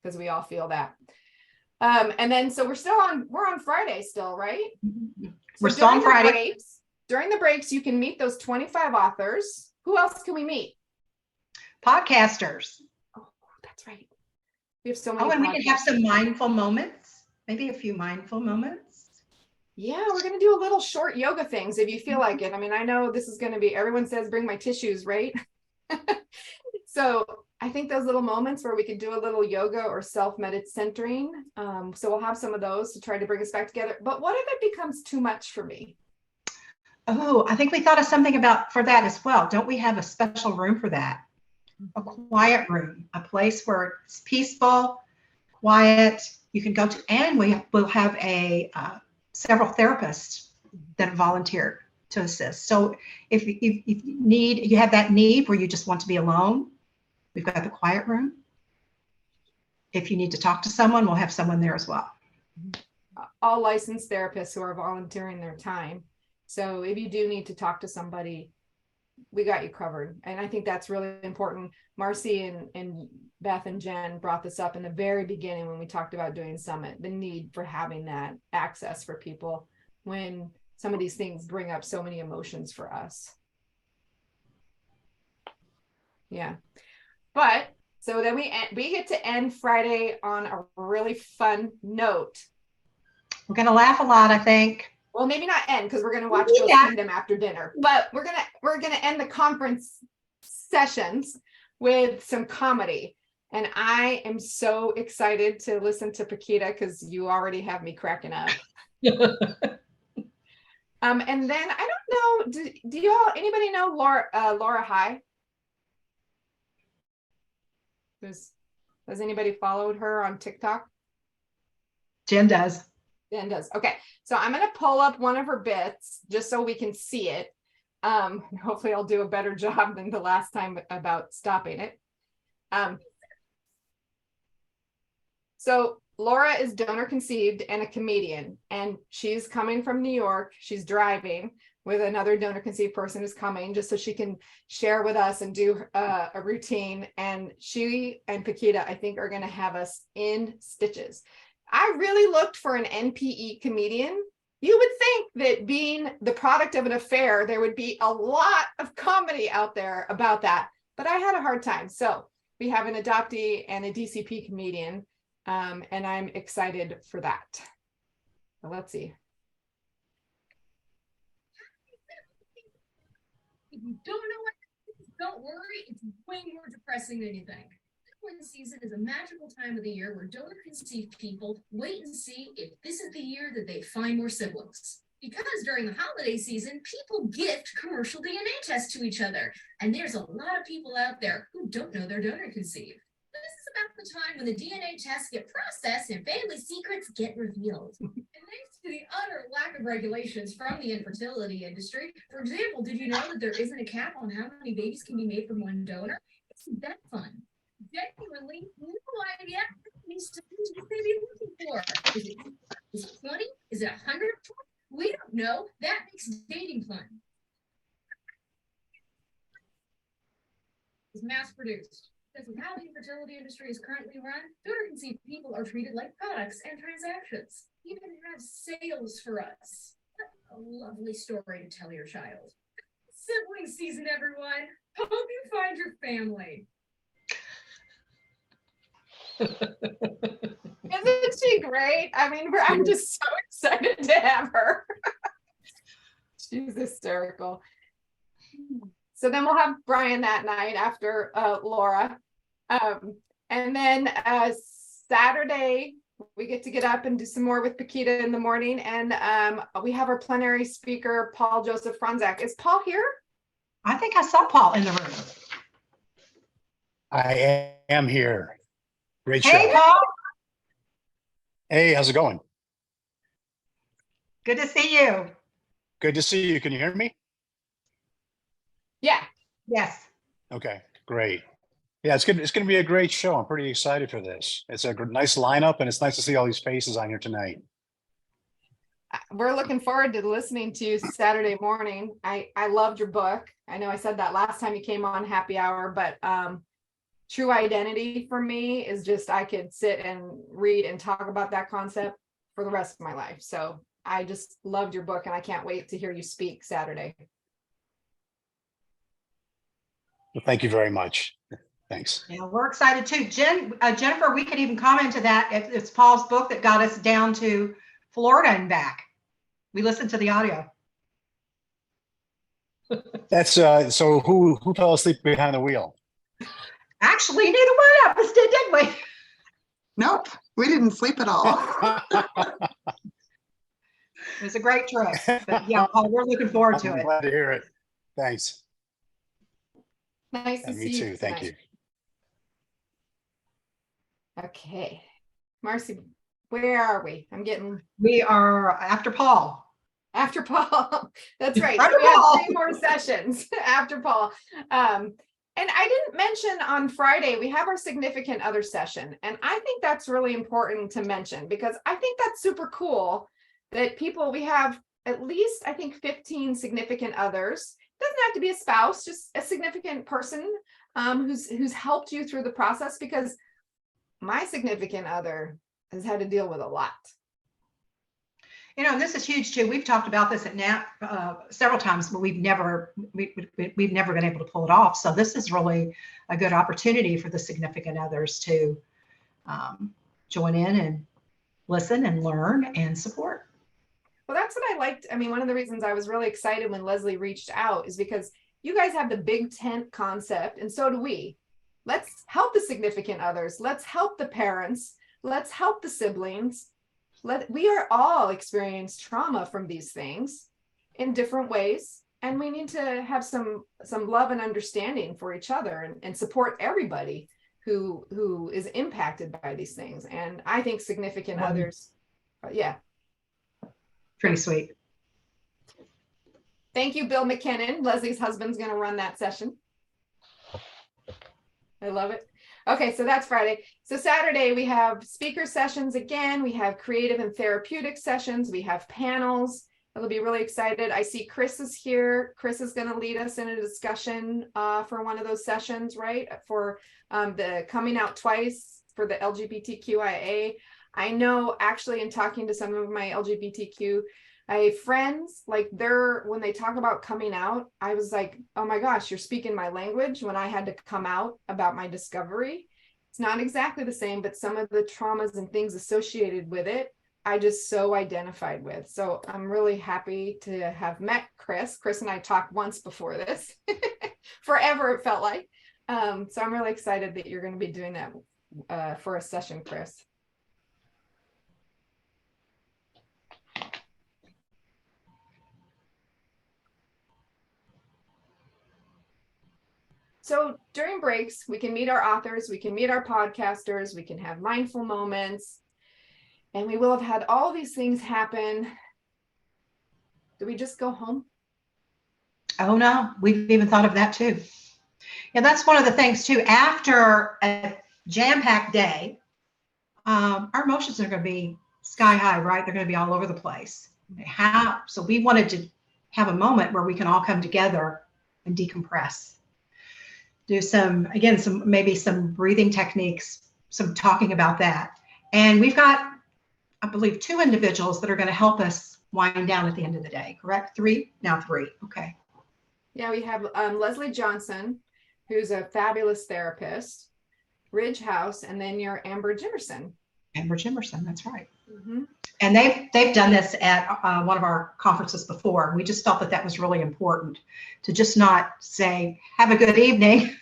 because we all feel that. And then, so we're on Friday still, right? We're still on Friday. During the breaks, you can meet those 25 authors. Who else can we meet? Podcasters. Oh, that's right. We have so many. Oh, and we can have some mindful moments. Maybe a few mindful moments. Yeah, we're going to do a little short yoga things if you feel like it. I mean, I know this is going to be, everyone says, bring my tissues, right? So I think those little moments where we could do a little yoga or self-medit centering. So we'll have some of those to try to bring us back together. But what if it becomes too much for me? Oh, I think we thought of something for that as well. Don't we have a special room for that? A quiet room, a place where it's peaceful, quiet. You can go to, and we will have several therapists that have volunteered to assist. So if you have that need where you just want to be alone, we've got the quiet room. If you need to talk to someone, we'll have someone there as well. All licensed therapists who are volunteering their time. So if you do need to talk to somebody, we got you covered. And I think that's really important. Marcie and Beth and Jen brought this up in the very beginning when we talked about doing Summit, the need for having that access for people when some of these things bring up so many emotions for us. Yeah. But so then we get to end Friday on a really fun note. We're going to laugh a lot, I think. Well, maybe not end, because we're going to watch Ghost Kingdom after dinner. But we're gonna end the conference sessions with some comedy. And I am so excited to listen to Paquita because you already have me cracking up. And then I don't know, do anybody know Laura High? Has anybody followed her on TikTok? Jen does. Jen does. Okay. So I'm going to pull up one of her bits just so we can see it. Hopefully I'll do a better job than the last time about stopping it. So Laura is donor conceived and a comedian, and she's coming from New York. She's driving with another donor conceived person who's coming just so she can share with us and do a routine. And she and Paquita, I think, are going to have us in stitches. I really looked for an NPE comedian. You would think that being the product of an affair, there would be a lot of comedy out there about that, but I had a hard time. So we have an adoptee and a DCP comedian, and I'm excited for that. So let's see. If you don't know what it is, don't worry, it's way more depressing than you think. Sibling season is a magical time of the year where donor-conceived people wait and see if this is the year that they find more siblings. Because during the holiday season, people gift commercial DNA tests to each other. And there's a lot of people out there who don't know they're donor-conceived. This is about the time when the DNA tests get processed and family secrets get revealed. And thanks to the utter lack of regulations from the infertility industry, for example, did you know that there isn't a cap on how many babies can be made from one donor? Isn't that fun? Genuinely, no idea what these studies may be looking for. Is it 20? Is it 100? We don't know. That makes dating fun. It's mass produced. Because of how the infertility industry is currently run, donor-conceived people are treated like products and transactions. Even have sales for us. What a lovely story to tell your child. Sibling season, everyone. Hope you find your family. Isn't she great? I mean, I'm just so excited to have her. She's hysterical. So then we'll have Brian that night after Laura. And then Saturday, we get up and do some more with Paquita in the morning. And we have our plenary speaker, Paul Joseph Franzak. Is Paul here? I think I saw Paul in the room. I am here. Great show. Hey, Paul. Hey, how's it going? Good to see you. Good to see you. Can you hear me? Yeah. Yes. Okay, great. Yeah, it's good. It's going to be a great show. I'm pretty excited for this. It's a nice lineup, and it's nice to see all these faces on here tonight. We're looking forward to listening to you Saturday morning. I loved your book. I know I said that last time you came on Happy Hour, but True Identity for me is just, I could sit and read and talk about that concept for the rest of my life. So I just loved your book, and I can't wait to hear you speak Saturday. Well, thank you very much. Thanks. Yeah, we're excited too. Jennifer, we could even comment to that. It's Paul's book that got us down to Florida and back. We listened to the audio. That's so who fell asleep behind the wheel? Actually, neither one of us did we? Nope, we didn't sleep at all. It was a great trip. But yeah, Paul, we're looking forward to I'm it. glad to hear it. Thanks. Nice to see you. Me too. Thank you. Okay. Marcie, where are we? We are after Paul. After Paul. That's right. After So we have Paul. 3 more sessions after Paul. And I didn't mention on Friday, we have our significant other session. And I think that's really important to mention, because I think that's super cool that we have at least, I think, 15 significant others. Doesn't have to be a spouse, just a significant person who's helped you through the process, because my significant other has had to deal with a lot. You know, this is huge too. We've talked about this at NAAP several times, but we've never been able to pull it off. So this is really a good opportunity for the significant others to join in and listen and learn and support. Well, that's what I liked. I mean, one of the reasons I was really excited when Leslie reached out is because you guys have the big tent concept, and so do we. Let's help the significant others. Let's help the parents. Let's help the siblings. We are all experience trauma from these things in different ways, and we need to have some love and understanding for each other and support everybody who is impacted by these things. And I think significant others, yeah. Pretty sweet. Thank you, Bill McKinnon. Leslie's husband's going to run that session. I love it. Okay, so that's Friday. So Saturday, we have speaker sessions again. We have creative and therapeutic sessions. We have panels. It'll be really excited. I see Chris is here. Chris is going to lead us in a discussion for one of those sessions, right? For the coming out twice for the LGBTQIA. I know actually in talking to some of my LGBTQ friends, like when they talk about coming out, I was like, oh my gosh, you're speaking my language. When I had to come out about my discovery, it's not exactly the same, but some of the traumas and things associated with it, I just so identified with. So I'm really happy to have met Chris. Chris and I talked once before this, forever it felt like. So I'm really excited that you're going to be doing that for a session, Chris. So during breaks, we can meet our authors, we can meet our podcasters, we can have mindful moments, and we will have had all these things happen. Do we just go home? Oh no, we've even thought of that too. Yeah, that's one of the things too. After a jam-packed day, our emotions are going to be sky high, right? They're going to be all over the place. So we wanted to have a moment where we can all come together and decompress. Do maybe some breathing techniques, some talking about that. And we've got, I believe, 2 individuals that are going to help us wind down at the end of the day, correct? 3? Now 3. Okay. Yeah, we have Leslie Johnson, who's a fabulous therapist, Ridge House, and then you're Amber Jimerson. Amber Jimerson, that's right. Mm-hmm. And they've done this at one of our conferences before. We just felt that was really important to just not say, have a good evening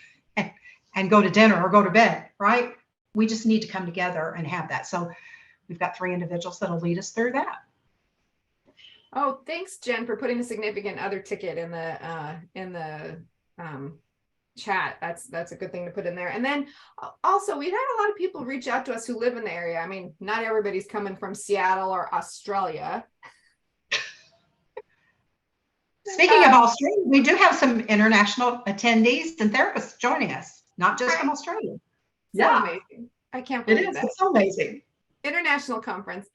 and go to dinner or go to bed, right? We just need to come together and have that. So we've got 3 individuals that'll lead us through that. Oh, thanks, Jen, for putting the significant other ticket in the chat. That's a good thing to put in there. And then also, we've had a lot of people reach out to us who live in the area. I mean, not everybody's coming from Seattle or Australia. Speaking of Australia, we do have some international attendees and therapists joining us, not just from Australia. Yeah, amazing. I can't believe that. It's so amazing. International conference.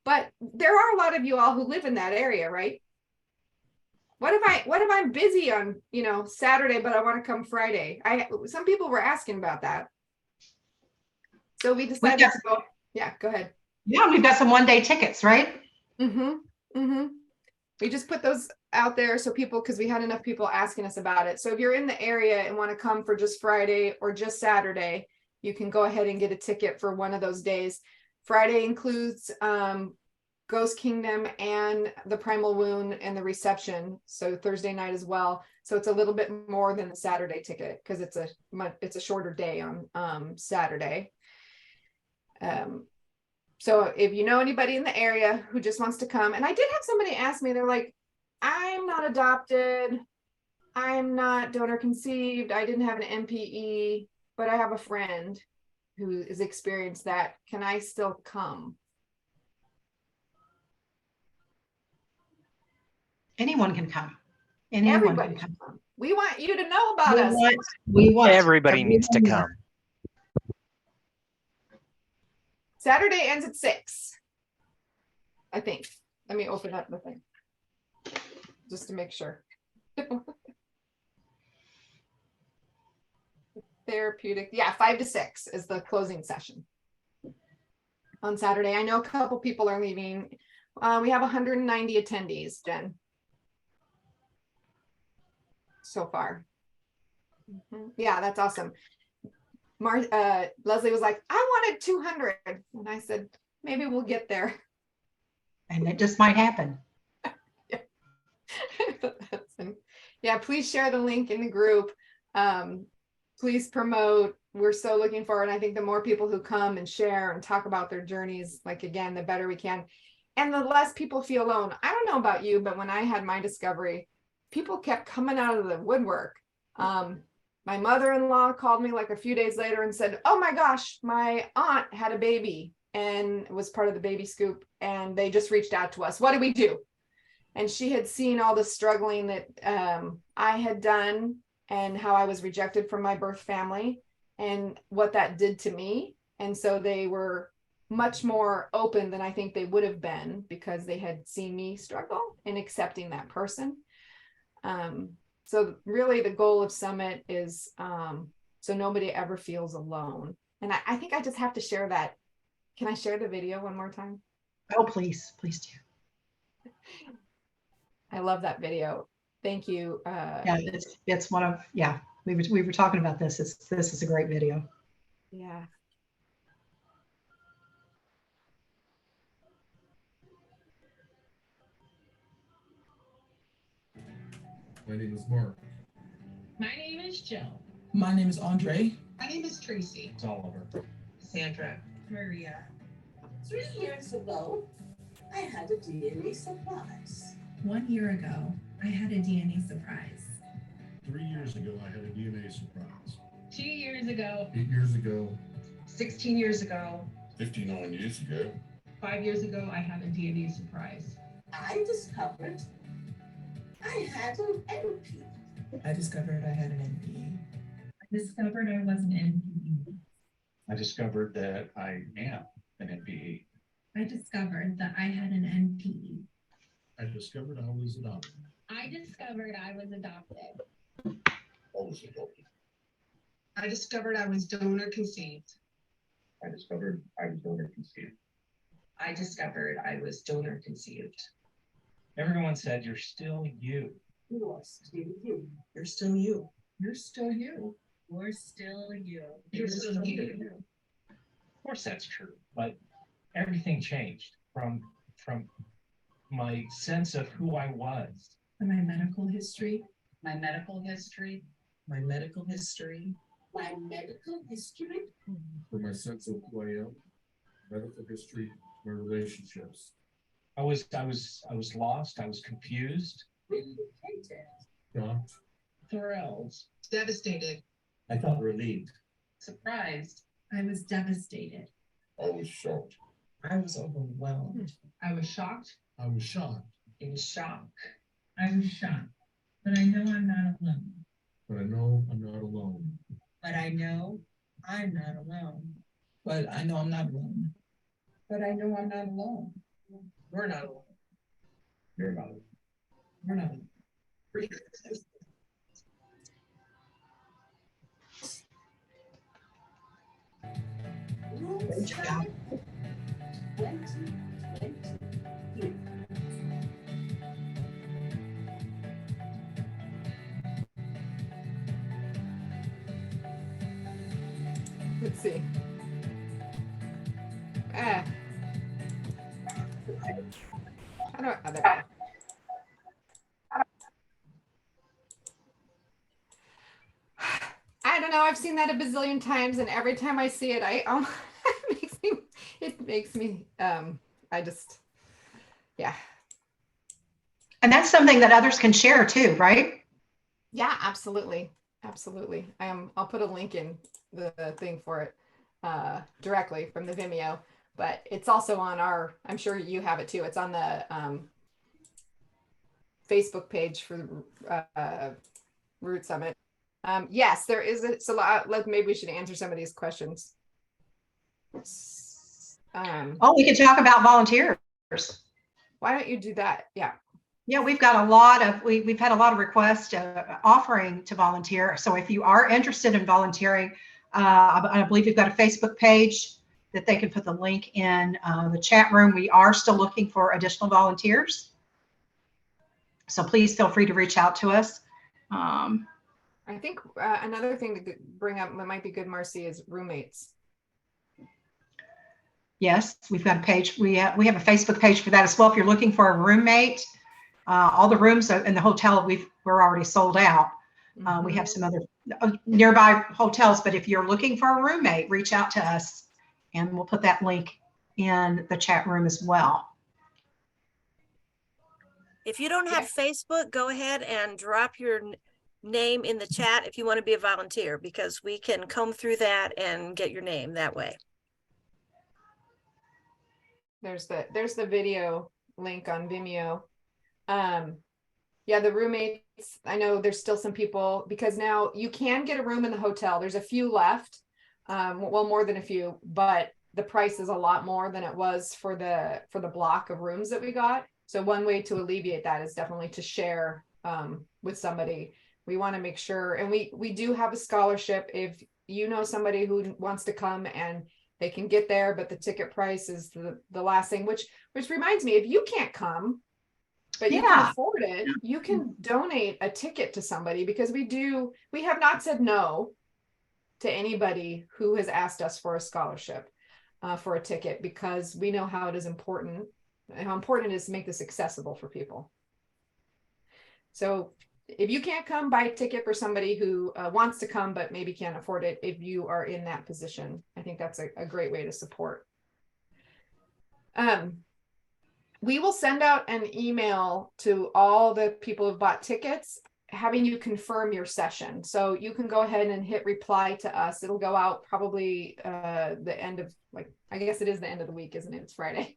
But there are a lot of you all who live in that area, right? What if I'm busy on, Saturday, but I want to come Friday? Some people were asking about that. So we decided to go. Yeah, go ahead. Yeah, we've got some one-day tickets, right? Mm-hmm. Mm-hmm. We just put those out there so because we had enough people asking us about it. So if you're in the area and want to come for just Friday or just Saturday, you can go ahead and get a ticket for one of those days. Friday includes Ghost Kingdom and the Primal Wound and the reception. So Thursday night as well. So it's a little bit more than the Saturday ticket because it's a shorter day on Saturday. So if you know anybody in the area who just wants to come, and I did have somebody ask me, they're like, I'm not adopted, I'm not donor conceived, I didn't have an MPE, but I have a friend who has experienced that. Can I still come? Anyone can come. Everybody can come. We want you to know about us. We want everybody needs to come. Saturday ends at 6, I think. Let me open up the thing just to make sure. Therapeutic, yeah, 5 to 6 is the closing session on Saturday. I know a couple people are leaving. We have 190 attendees, Jen, so far. Yeah, that's awesome. Leslie was like, I wanted 200. And I said, maybe we'll get there. And it just might happen. Yeah, please share the link in the group. Please promote. We're so looking forward. I think the more people who come and share and talk about their journeys, like, again, the better we can. And the less people feel alone. I don't know about you, but when I had my discovery, people kept coming out of the woodwork. My mother-in-law called me like a few days later and said, oh my gosh, my aunt had a baby and was part of the baby scoop. And they just reached out to us. What do we do? And she had seen all the struggling that I had done and how I was rejected from my birth family and what that did to me. And so they were much more open than I think they would have been because they had seen me struggle in accepting that person. So really the goal of Summit is so nobody ever feels alone. And I think I just have to share that Can I share the video one more time? Oh, please do. I love that video. Thank you. Yeah, it's one of, yeah, we were talking about this. This is a great video. Yeah. My name is Mark. My name is Jill. My name is Andre. My name is Tracy. It's Oliver. Sandra. Maria. 3 years ago, I had a DNA surprise. 1 year ago, I had a DNA surprise. 3 years ago, I had a DNA surprise. 2 years ago, 8 years ago, 16 years ago, 59 years ago, 5 years ago, I had a DNA surprise. I discovered I had an NP. I discovered I had an NPE. I discovered I was an NPE. I discovered that I am an NPE. I discovered that I had an NPE. I discovered I was adopted. I discovered I was adopted. I was adopted. I discovered I was donor conceived. I discovered I was donor conceived. I discovered I was donor conceived. Everyone said you're still you. You are still you. You're still you. You're still you. You're still you. You're still you. Of course that's true, but everything changed from my sense of who I was. And my medical history. My medical history. My medical history. My medical history. For my sense of who I am, medical history, my relationships. I was lost. I was confused. Vindicated. Shocked. Thrilled. Devastated. I felt relieved. Surprised. I was devastated. I was shocked. I was overwhelmed. I was shocked. I was shocked. In shock. I was shocked. But I know I'm not alone. But I know I'm not alone. But I know I'm not alone. But I know I'm not alone. But I know I'm not alone. We're not alone. You're not alone. We're not alone. Great job. 2022. Let's see. How do I don't know. I've seen that a bazillion times, and every time I see it, it makes me I just, yeah. And that's something that others can share too, right? Yeah, absolutely. Absolutely. I'll put a link in the thing for it directly from the Vimeo, but it's also on our, I'm sure you have it too. It's on the Facebook page for Root Summit. Yes, there is a lot. Maybe we should answer some of these questions. We could talk about volunteers. Why don't you do that? Yeah. Yeah, we've got a lot of, we've had a lot of requests offering to volunteer. So if you are interested in volunteering, I believe we've got a Facebook page that they can put the link in the chat room. We are still looking for additional volunteers. So please feel free to reach out to us. I think another thing to bring up that might be good, Marcie, is roommates. Yes, we've got a page. We have a Facebook page for that as well. If you're looking for a roommate, all the rooms in the hotel we're already sold out. We have some other nearby hotels, but if you're looking for a roommate, reach out to us, and we'll put that link in the chat room as well. If you don't have Facebook, go ahead and drop your name in the chat if you want to be a volunteer, because we can comb through that and get your name that way. There's the video link on Vimeo. Yeah, the roommates, I know there's still some people, because now you can get a room in the hotel. There's a few left, well, more than a few, but the price is a lot more than it was for the block of rooms that we got. So one way to alleviate that is definitely to share with somebody. We want to make sure, and we do have a scholarship. If you know somebody who wants to come and they can get there, but the ticket price is the last thing, which reminds me, if you can't come, but you can afford it, you can donate a ticket to somebody, because we have not said no to anybody who has asked us for a scholarship, for a ticket, because we know how important it is to make this accessible for people. So if you can't come, buy a ticket for somebody who wants to come but maybe can't afford it. If you are in that position, I think that's a great way to support. We will send out an email to all the people who've bought tickets, having you confirm your session. So you can go ahead and hit reply to us. It'll go out probably the end of, I guess it is the end of the week, isn't it? It's Friday.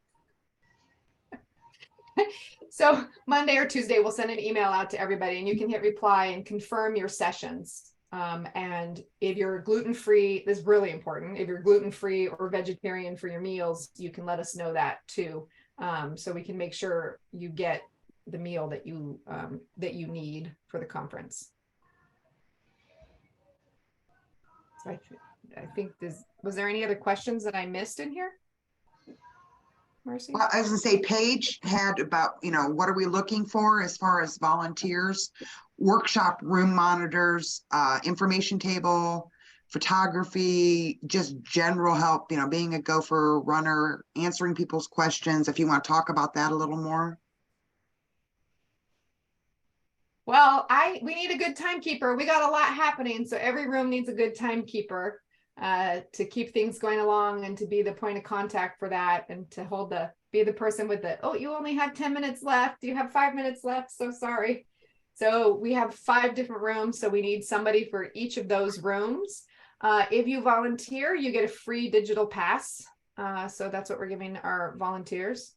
So Monday or Tuesday, we'll send an email out to everybody, and you can hit reply and confirm your sessions. And if you're gluten-free, this is really important. If you're gluten-free or vegetarian for your meals, you can let us know that too. So we can make sure you get the meal that you need for the conference. So I think was there any other questions that I missed in here? Marcie? Well, I was gonna say, Paige had about, what are we looking for as far as volunteers, workshop room monitors, information table, photography, just general help, being a gopher runner, answering people's questions. If you want to talk about that a little more. Well, we need a good timekeeper. We got a lot happening, so every room needs a good timekeeper to keep things going along, and to be the point of contact for that, and to be the person with oh, you only have 10 minutes left. You have 5 minutes left. So sorry. So we have 5 different rooms, so we need somebody for each of those rooms. If you volunteer, you get a free digital pass. So that's what we're giving our volunteers.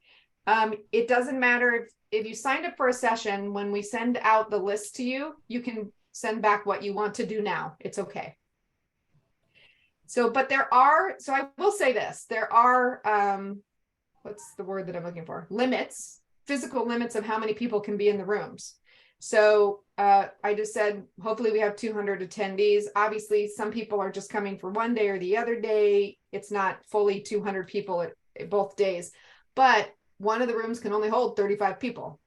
It doesn't matter if you signed up for a session. When we send out the list to you, you can send back what you want to do now. It's okay. So, but so I will say this, there are, what's the word that I'm looking for? Limits, physical limits of how many people can be in the rooms. So I just said, hopefully we have 200 attendees. Obviously, some people are just coming for one day or the other day. It's not fully 200 people at both days, but one of the rooms can only hold 35 people.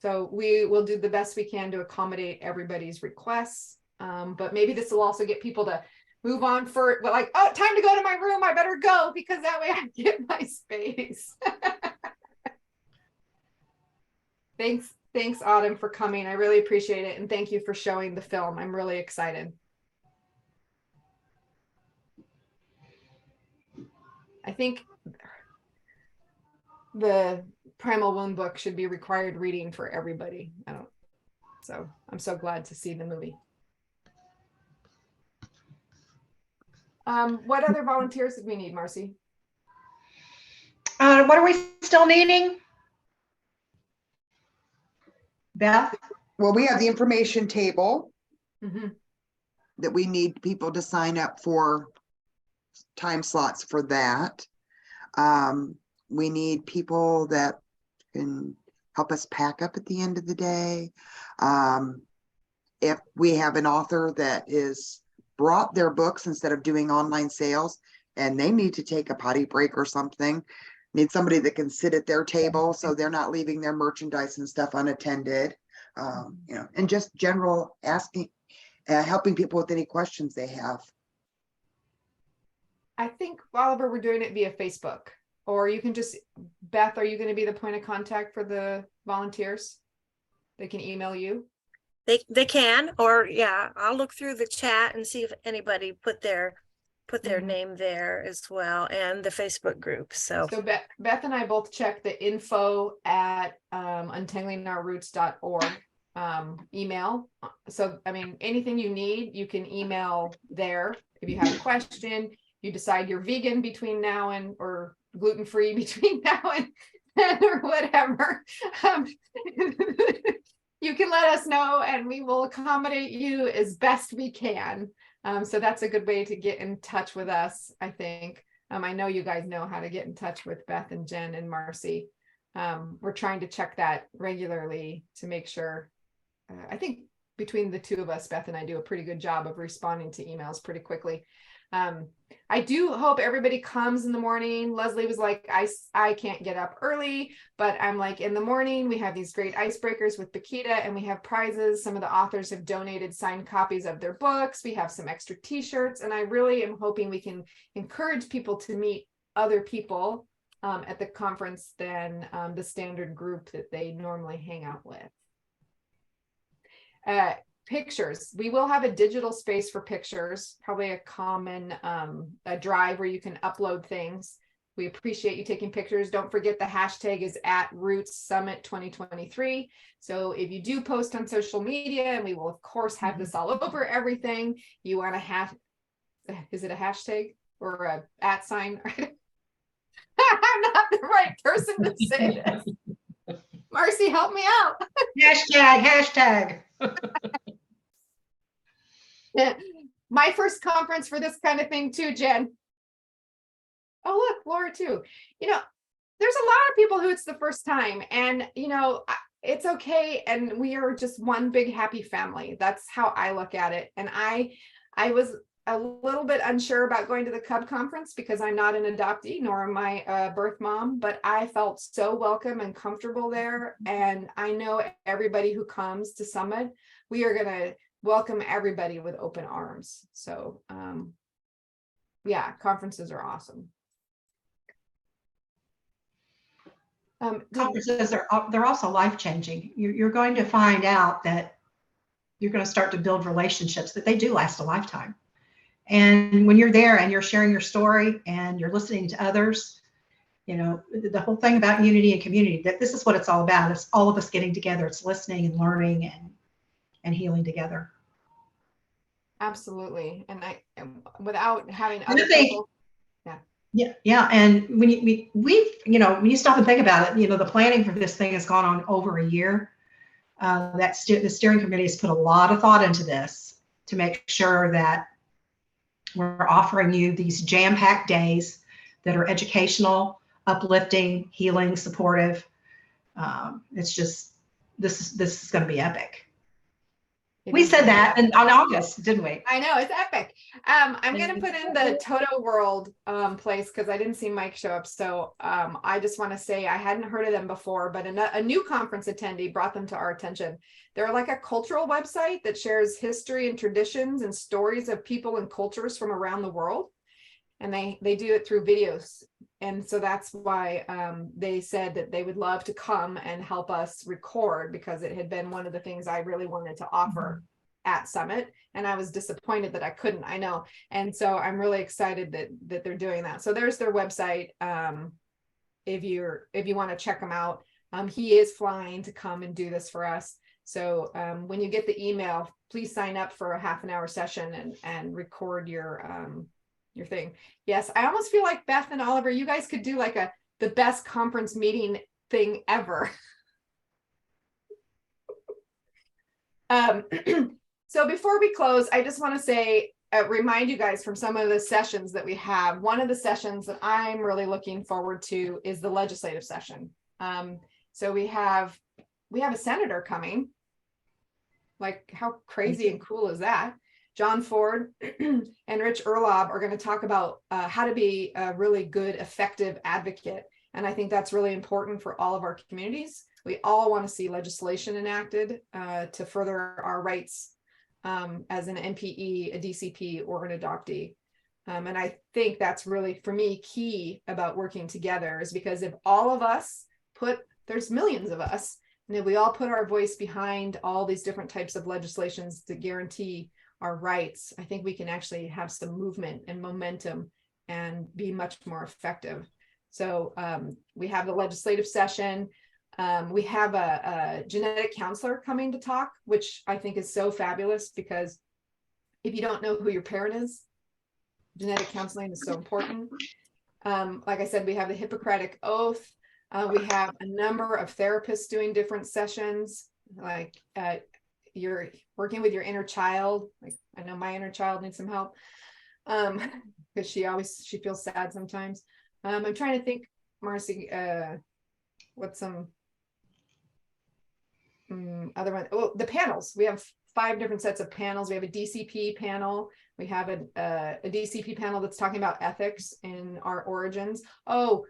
So we will do the best we can to accommodate everybody's requests. But maybe this will also get people to move on oh, time to go to my room. I better go, because that way I get my space. Thanks, Autumn, for coming. I really appreciate it. And thank you for showing the film. I'm really excited. I think the Primal Wound book should be required reading for everybody. So I'm so glad to see the movie. What other volunteers did we need, Marcie? What are we still needing? Beth? Well, we have the information table that we need people to sign up for time slots for that. We need people that can help us pack up at the end of the day. If we have an author that is brought their books instead of doing online sales, and they need to take a potty break or something, need somebody that can sit at their table so they're not leaving their merchandise and stuff unattended, and just general asking, helping people with any questions they have. I think, Oliver, we're doing it via Facebook, or you can just, Beth, are you going to be the point of contact for the volunteers? They can email you. They can, or yeah, I'll look through the chat and see if anybody put their name there as well, and the Facebook group. So Beth and I both check the info at untanglingourroots.org email. So I mean, anything you need, you can email there. If you have a question, you decide you're vegan between now and, or gluten-free between now and or whatever. You can let us know, and we will accommodate you as best we can. So that's a good way to get in touch with us, I think. I know you guys know how to get in touch with Beth and Jen and Marcie. We're trying to check that regularly to make sure. I think between the two of us, Beth and I do a pretty good job of responding to emails pretty quickly. I do hope everybody comes in the morning. Leslie was like, I can't get up early, but I'm like, in the morning, we have these great icebreakers with Bakita and we have prizes. Some of the authors have donated signed copies of their books. We have some extra t-shirts, and I really am hoping we can encourage people to meet other people at the conference than the standard group that they normally hang out with. Pictures. We will have a digital space for pictures, probably a common a drive where you can upload things. We appreciate you taking pictures. Don't forget the hashtag is @RootsSummit 2023. So if you do post on social media, and we will of course have this all over everything, you want to is it a hashtag or a @sign? I'm not the right person to say this. Marcie, help me out. Hashtag. My first conference for this kind of thing too, Jen. Oh, look, Laura too. You know, there's a lot of people who it's the first time, and you know, it's okay. And we are just one big happy family. That's how I look at it. And I was a little bit unsure about going to the Cub conference because I'm not an adoptee, nor am I a birth mom, but I felt so welcome and comfortable there. And I know everybody who comes to Summit, we are going to welcome everybody with open arms. So yeah, conferences are awesome. Conferences they're also life-changing. You're going to find out that you're going to start to build relationships that they do last a lifetime. And when you're there and you're sharing your story and you're listening to others, you know, the whole thing about unity and community, that this is what it's all about. It's all of us getting together. It's listening and learning and healing together. Absolutely. And without having other people. Yeah. And when we've, you know, when you stop and think about it, you know, the planning for this thing has gone on over a year. The steering committee has put a lot of thought into this to make sure that we're offering you these jam-packed days that are educational, uplifting, healing, supportive. It's just, this is going to be epic. We said that on August, didn't we? I know, it's epic. I'm going to put in the Toto World place because I didn't see Mike show up. So I just want to say I hadn't heard of them before, but a new conference attendee brought them to our attention. They're like a cultural website that shares history and traditions and stories of people and cultures from around the world. And they do it through videos. And so that's why they said that they would love to come and help us record, because it had been one of the things I really wanted to offer at Summit. And I was disappointed that I couldn't, I know. And so I'm really excited that they're doing that. So there's their website. If you want to check them out, he is flying to come and do this for us. So when you get the email, please sign up for a half-an-hour session and record your thing. Yes, I almost feel like Beth and Oliver, you guys could do like the best conference meeting thing ever. So before we close, I just want to say, remind you guys from some of the sessions that we have. One of the sessions that I'm really looking forward to is the legislative session. So we have a senator coming. Like, how crazy and cool is that? John Ford and Rich Erlob are going to talk about how to be a really good, effective advocate. And I think that's really important for all of our communities. We all want to see legislation enacted to further our rights as an NPE, a DCP, or an adoptee. And I think that's really, for me, key about working together, is because if all of us there's millions of us, and if we all put our voice behind all these different types of legislations to guarantee our rights, I think we can actually have some movement and momentum and be much more effective. So we have the legislative session. We have a genetic counselor coming to talk, which I think is so fabulous, because if you don't know who your parent is, genetic counseling is so important. Like I said, we have the Hippocratic Oath. We have a number of therapists doing different sessions, like you're working with your inner child. Like, I know my inner child needs some help because she feels sad sometimes. I'm trying to think, Marcie, what's some other one? Oh, the panels. We have 5 different sets of panels. We have a DCP panel. We have a DCP panel that's talking about ethics in our origins. Oh,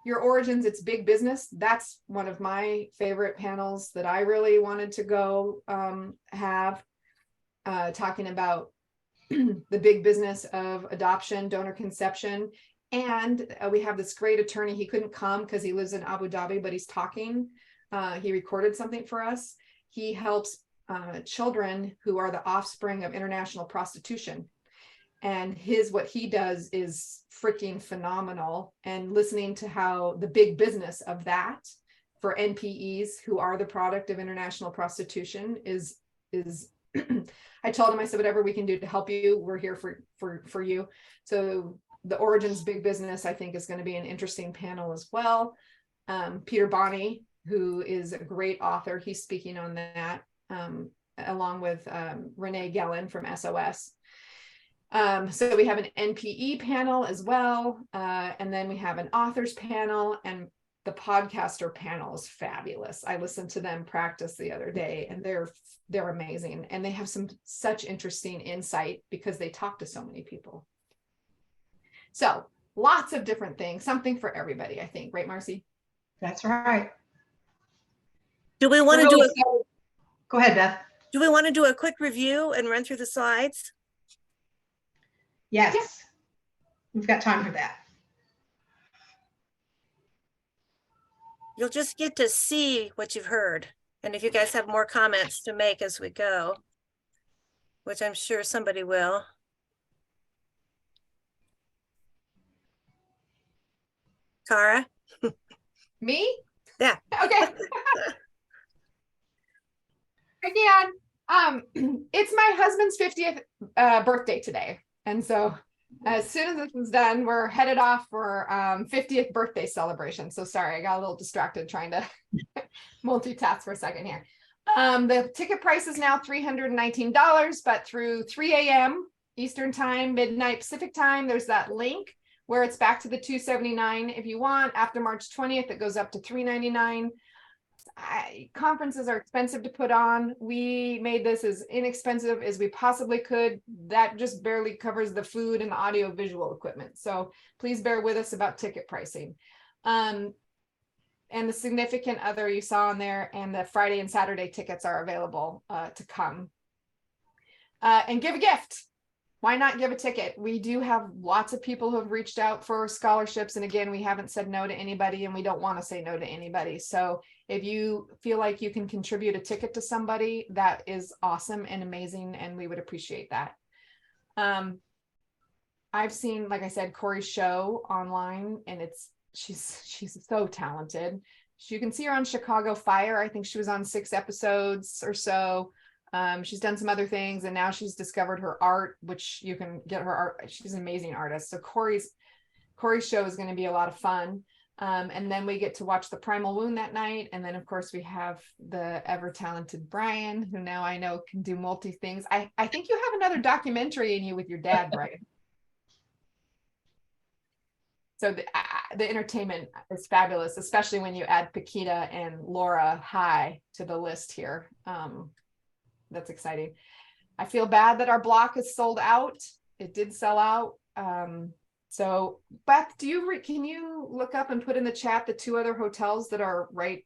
your origins, it's big business. That's one of my favorite panels that I really wanted to go have, talking about the big business of adoption, donor conception. And we have this great attorney. He couldn't come because he lives in Abu Dhabi, but he's talking. He recorded something for us. He helps children who are the offspring of international prostitution. And what he does is freaking phenomenal. And listening to how the big business of that for NPEs who are the product of international prostitution is I told him, I said, whatever we can do to help you, we're here for you. So the origins big business, I think, is going to be an interesting panel as well. Peter Bonney, who is a great author, he's speaking on that, along with Renee Gellin from SOS. So we have an NPE panel as well. And then we have an authors panel, and the podcaster panel is fabulous. I listened to them practice the other day, and they're amazing. And they have such interesting insight because they talk to so many people. So lots of different things, something for everybody, I think. Right, Marcie? That's right. Do we want to do Go ahead, Beth. Do we want to do a quick review and run through the slides? Yes. We've got time for that. You'll just get to see what you've heard. And if you guys have more comments to make as we go, which I'm sure somebody will. Kara? Me? Yeah. Okay. Again, it's my husband's 50th birthday today. And so as soon as this is done, we're headed off for 50th birthday celebration. So sorry, I got a little distracted trying to multitask for a second here. The ticket price is now $319, but through 3 a.m. Eastern time, midnight Pacific time, there's that link where it's back to the $279 if you want. After March 20th, it goes up to $399. Conferences are expensive to put on. We made this as inexpensive as we possibly could. That just barely covers the food and the audio visual equipment. So please bear with us about ticket pricing. And the significant other you saw on there, and the Friday and Saturday tickets are available to come. And give a gift. Why not give a ticket? We do have lots of people who have reached out for scholarships. And again, we haven't said no to anybody, and we don't want to say no to anybody. So if you feel like you can contribute a ticket to somebody, that is awesome and amazing, and we would appreciate that. I've seen, like I said, Corey's show online, and she's so talented. You can see her on Chicago Fire. I think she was on 6 episodes or so. She's done some other things, and now she's discovered her art, which you can get her art. She's an amazing artist. So Corey's show is going to be a lot of fun. And then we get to watch the Primal Wound that night. And then of course we have the ever talented Brian, who now I know can do multi things. I think you have another documentary in you with your dad, Brian. So the entertainment is fabulous, especially when you add Paquita and Laura High to the list here. That's exciting. I feel bad that our block is sold out. It did sell out. So Beth, can you look up and put in the chat the 2 other hotels that are right?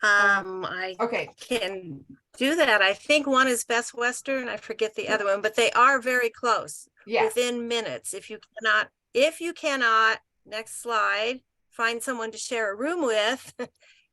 I can do that. I think one is Best Western. I forget the other one, but they are very close. Yeah. Within minutes. If you cannot, next slide, find someone to share a room with,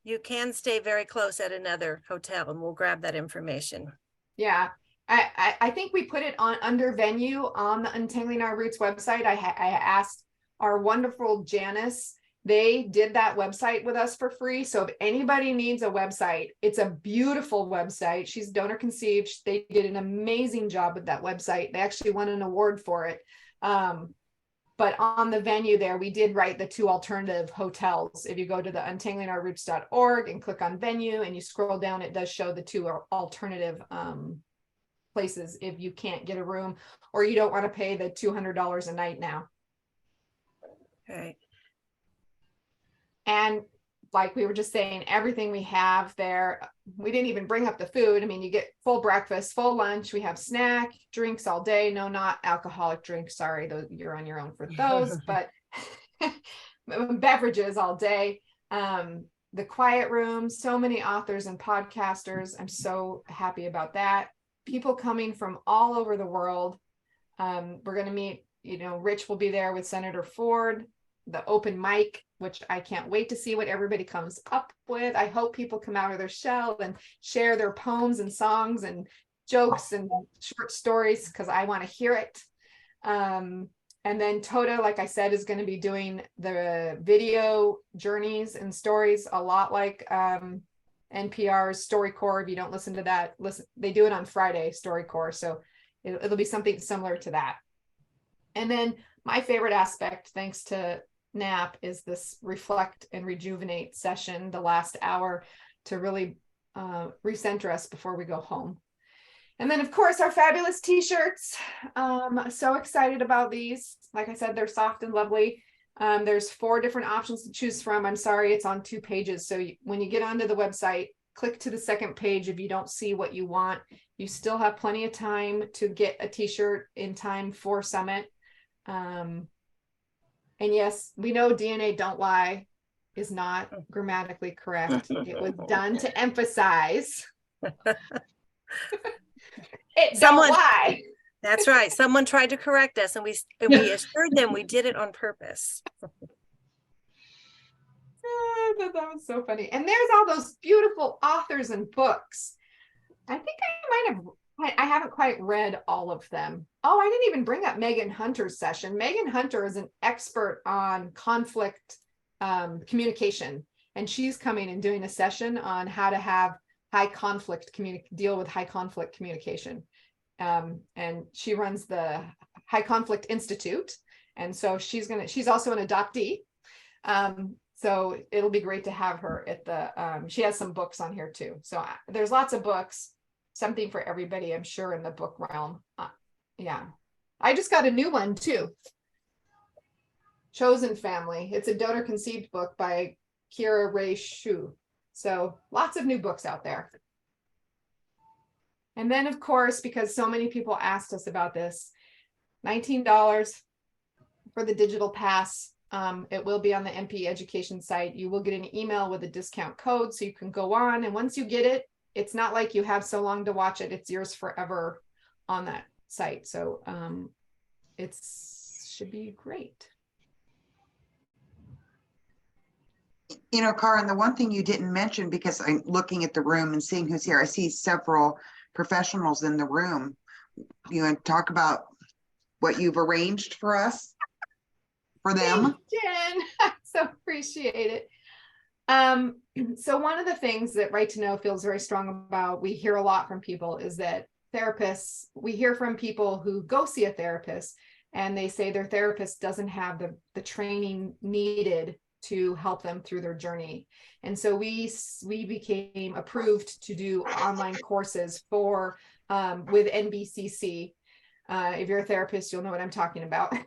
you can stay very close at another hotel, and we'll grab that information. Yeah. I think we put it on under venue on the Untangling Our Roots website. I asked our wonderful Janice. They did that website with us for free. So if anybody needs a website, it's a beautiful website. She's donor conceived. They did an amazing job with that website. They actually won an award for it. But on the venue there, we did write the 2 alternative hotels. If you go to the untanglingourroots.org and click on venue and you scroll down, it does show the 2 alternative places if you can't get a room or you don't want to pay the $200 a night now. Okay. And like we were just saying, everything we have there, we didn't even bring up the food. I mean, you get full breakfast, full lunch, we have snack, drinks all day. No, not alcoholic drinks. Sorry, those, you're on your own for those, but beverages all day. The quiet room, so many authors and podcasters. I'm so happy about that. People coming from all over the world. We're going to meet, Rich will be there with Senator Ford, the open mic, which I can't wait to see what everybody comes up with. I hope people come out of their shell and share their poems and songs and jokes and short stories, because I want to hear it. And then Toda, like I said, is going to be doing the video journeys and stories, a lot like NPR's StoryCorps. If you don't listen to that, listen, they do it on Friday, StoryCorps. So it'll be something similar to that. And then my favorite aspect, thanks to NAAP, is this reflect and rejuvenate session, the last hour, to really recenter us before we go home. And then, of course, our fabulous t-shirts. So excited about these. Like I said, they're soft and lovely. There's 4 different options to choose from. I'm sorry, it's on 2 pages. So when you get onto the website, click to the second page. If you don't see what you want, you still have plenty of time to get a t-shirt in time for Summit. And yes, we know DNA don't lie is not grammatically correct. It was done to emphasize. It don't lie. That's right. Someone tried to correct us, and we assured them we did it on purpose. That was so funny. And there's all those beautiful authors and books. I think I haven't quite read all of them. Oh, I didn't even bring up Megan Hunter's session. Megan Hunter is an expert on conflict communication, and she's coming and doing a session on how to have deal with high conflict communication. And she runs the High Conflict Institute. And so she's also an adoptee. So it'll be great to have her at the, she has some books on here too. So there's lots of books, something for everybody, I'm sure, in the book realm. Yeah. I just got a new one too. Chosen Family. It's a donor conceived book by Kara Rubenstein. So lots of new books out there. And then, of course, because so many people asked us about this, $19 for the digital pass. It will be on the MP education site. You will get an email with a discount code so you can go on. And once you get it, it's not like you have so long to watch it. It's yours forever on that site. So it should be great. Kara, and the one thing you didn't mention, because I'm looking at the room and seeing who's here, I see several professionals in the room. You want to talk about what you've arranged for us, for them? Thanks, Jen. I so appreciate it. So one of the things that Right to Know feels very strong about, we hear a lot from people, is that therapists, we hear from people who go see a therapist and they say their therapist doesn't have the training needed to help them through their journey. And so we became approved to do online courses for with NBCC. If you're a therapist, you'll know what I'm talking about.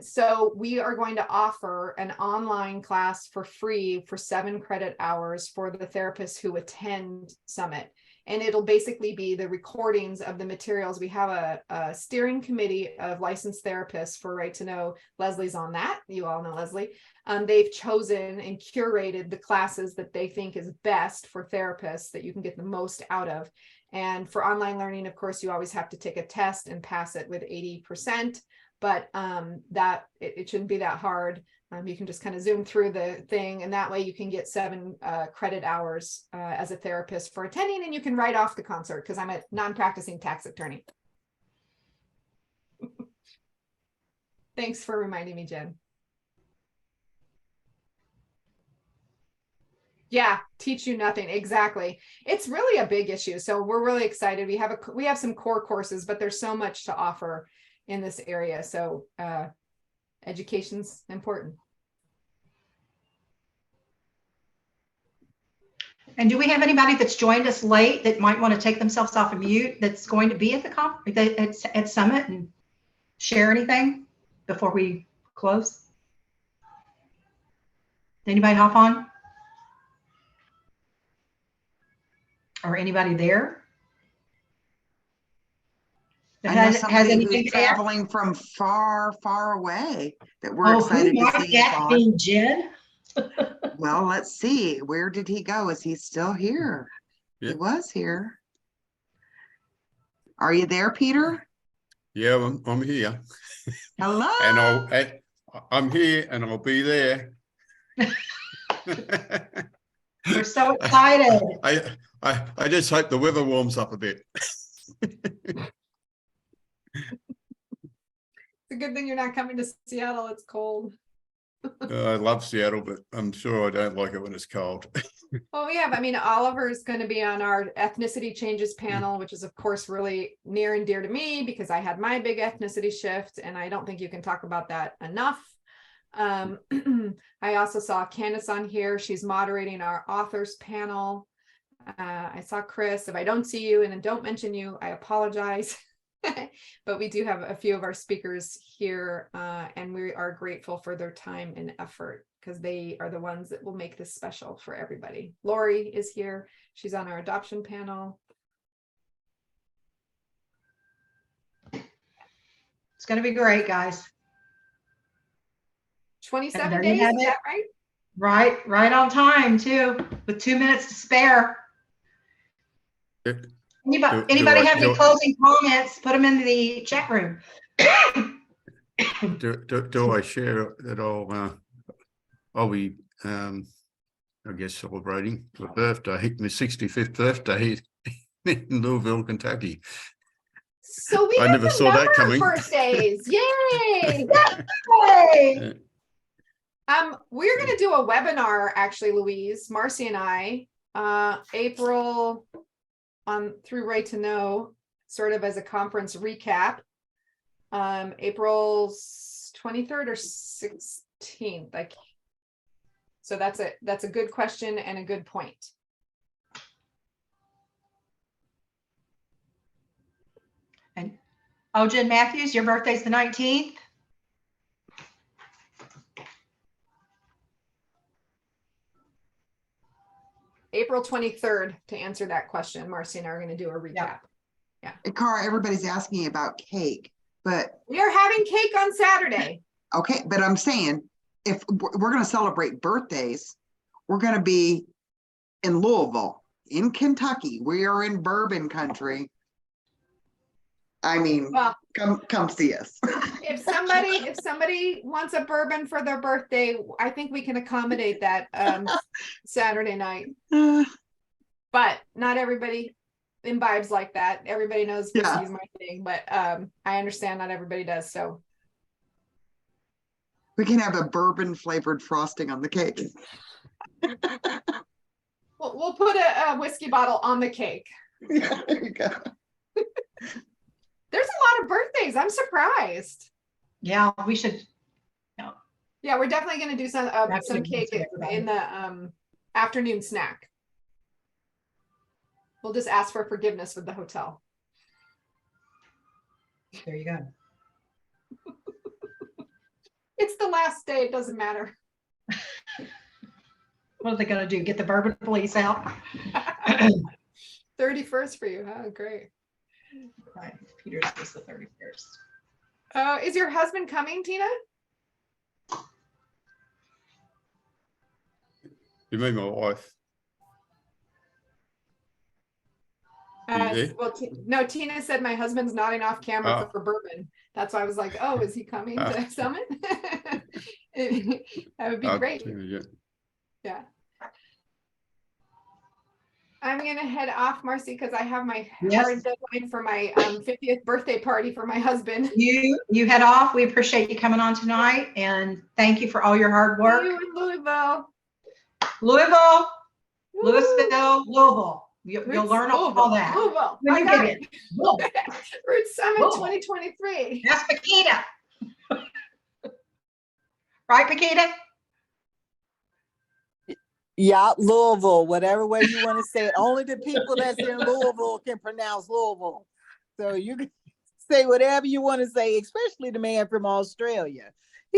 So we are going to offer an online class for free for 7 credit hours for the therapists who attend Summit. And it'll basically be the recordings of the materials. We have a steering committee of licensed therapists for Right to Know. Leslie's on that. You all know Leslie. They've chosen and curated the classes that they think is best for therapists that you can get the most out of. And for online learning, of course, you always have to take a test and pass it with 80%. But it shouldn't be that hard. You can just kind of zoom through the thing, and that way you can get 7 credit hours as a therapist for attending, and you can write off the concert because I'm a non-practicing tax attorney. Thanks for reminding me, Jen. Yeah, teach you nothing. Exactly. It's really a big issue. So we're really excited. We have some core courses, but there's so much to offer in this area. So education's important. And do we have anybody that's joined us late that might want to take themselves off of mute that's going to be at the at Summit and share anything before we close? Anybody hop on? or anybody there? I know Has somebody anything who's to add? traveling from far, far away that we're Oh, excited who to might see is that on. be, Jen? Well, let's see. Where did he go? Is he still here? Yeah. He was here. Are you there, Peter? Yeah, I'm here. Hello. And I'm here and I'll be there. We're so excited. I just hope the weather warms up a bit. It's a good thing you're not coming to Seattle. It's cold. I love Seattle, but I'm sure I don't like it when it's cold. Well, we have, I mean, Oliver is going to be on our ethnicity changes panel, which is of course really near and dear to me because I had my big ethnicity shift and I don't think you can talk about that enough. I also saw Candace on here. She's moderating our authors panel. I saw Chris. If I don't see you and then don't mention you, I apologize. But we do have a few of our speakers here and we are grateful for their time and effort because they are the ones that will make this special for everybody. Lori is here. She's on our adoption panel. It's going to be great, guys. 27 days, is that right? Right on time too, with 2 minutes to spare. Anybody have any closing comments? Put them in the chat room. Do I share that I'll be I guess celebrating my birthday, my 65th birthday in Louisville, Kentucky. So we I never saw that coming. Birthdays. Yay! Yay! We're going to do a webinar, actually, Louise, Marcie and I, April through Right to Know, sort of as a conference recap, April 23rd or 16th. So that's a good question and a good point. And Jen Matthews, your birthday's the 19th. April 23rd to answer that question. Marcie and I are going to do a recap. Yeah. Hey, Kara, everybody's asking about cake, but we are having cake on Saturday. Okay, but I'm saying if we're going to celebrate birthdays, we're going to be in Louisville, in Kentucky. We are in bourbon country. I mean, well, come see us. If somebody wants a bourbon for their birthday, I think we can accommodate that Saturday night. But not everybody imbibes like that. Everybody knows whiskey is my thing, but I understand not everybody does. So we can have a bourbon flavored frosting on the cake. We'll put a whiskey bottle on the cake. Yeah, there you go. There's a lot of birthdays. I'm surprised. Yeah, we should. Yeah, we're definitely going to do some cake in the afternoon snack. We'll just ask for forgiveness with the hotel. There you go. It's the last day. It doesn't matter. What are they going to do? Get the bourbon police out? 31st for you, huh? Great. Right. Peter's is the 31st. Is your husband coming, Tina? You mean my wife? Well, no, Tina said my husband's nodding off camera for bourbon. That's why I was like, oh, is he coming to Summit? That would be great. Yeah. I'm going to head off, Marcie, because I have my hard deadline for my 50th birthday party for my husband. You head off. We appreciate you coming on tonight, and thank you for all your hard work. See you in Louisville. Louisville. You'll learn all that. Louisville. When you get it. Roots Summit 2023. That's Paquita. Right, Paquita? Yeah, Louisville, whatever way you want to say it. Only the people that's in Louisville can pronounce Louisville. So you can say whatever you want to say, especially the man from Australia.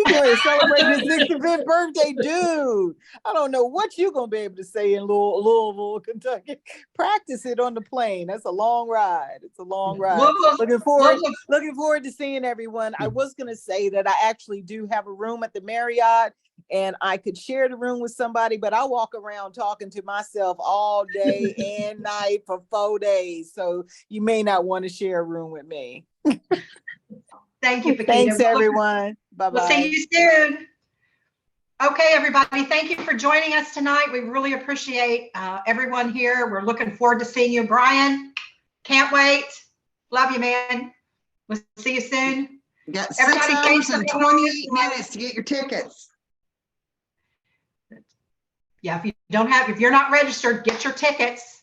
He going to celebrate his 65th birthday, dude. I don't know what you're going to be able to say in Louisville, Kentucky. Practice it on the plane. That's a long ride. It's a long ride. Looking forward to seeing everyone. I was going to say that I actually do have a room at the Marriott, and I could share the room with somebody, but I walk around talking to myself all day and night for 4 days. So you may not want to share a room with me. Thank you, Paquita. Thanks, everyone. Bye-bye. We'll see you soon. Okay, everybody, thank you for joining us tonight. We really appreciate everyone here. We're looking forward to seeing you. Brian, can't wait. Love you, man. We'll see you soon. You got Everybody, 6 hours and 28 minutes to get your tickets. Yeah, if you're not registered, get your tickets.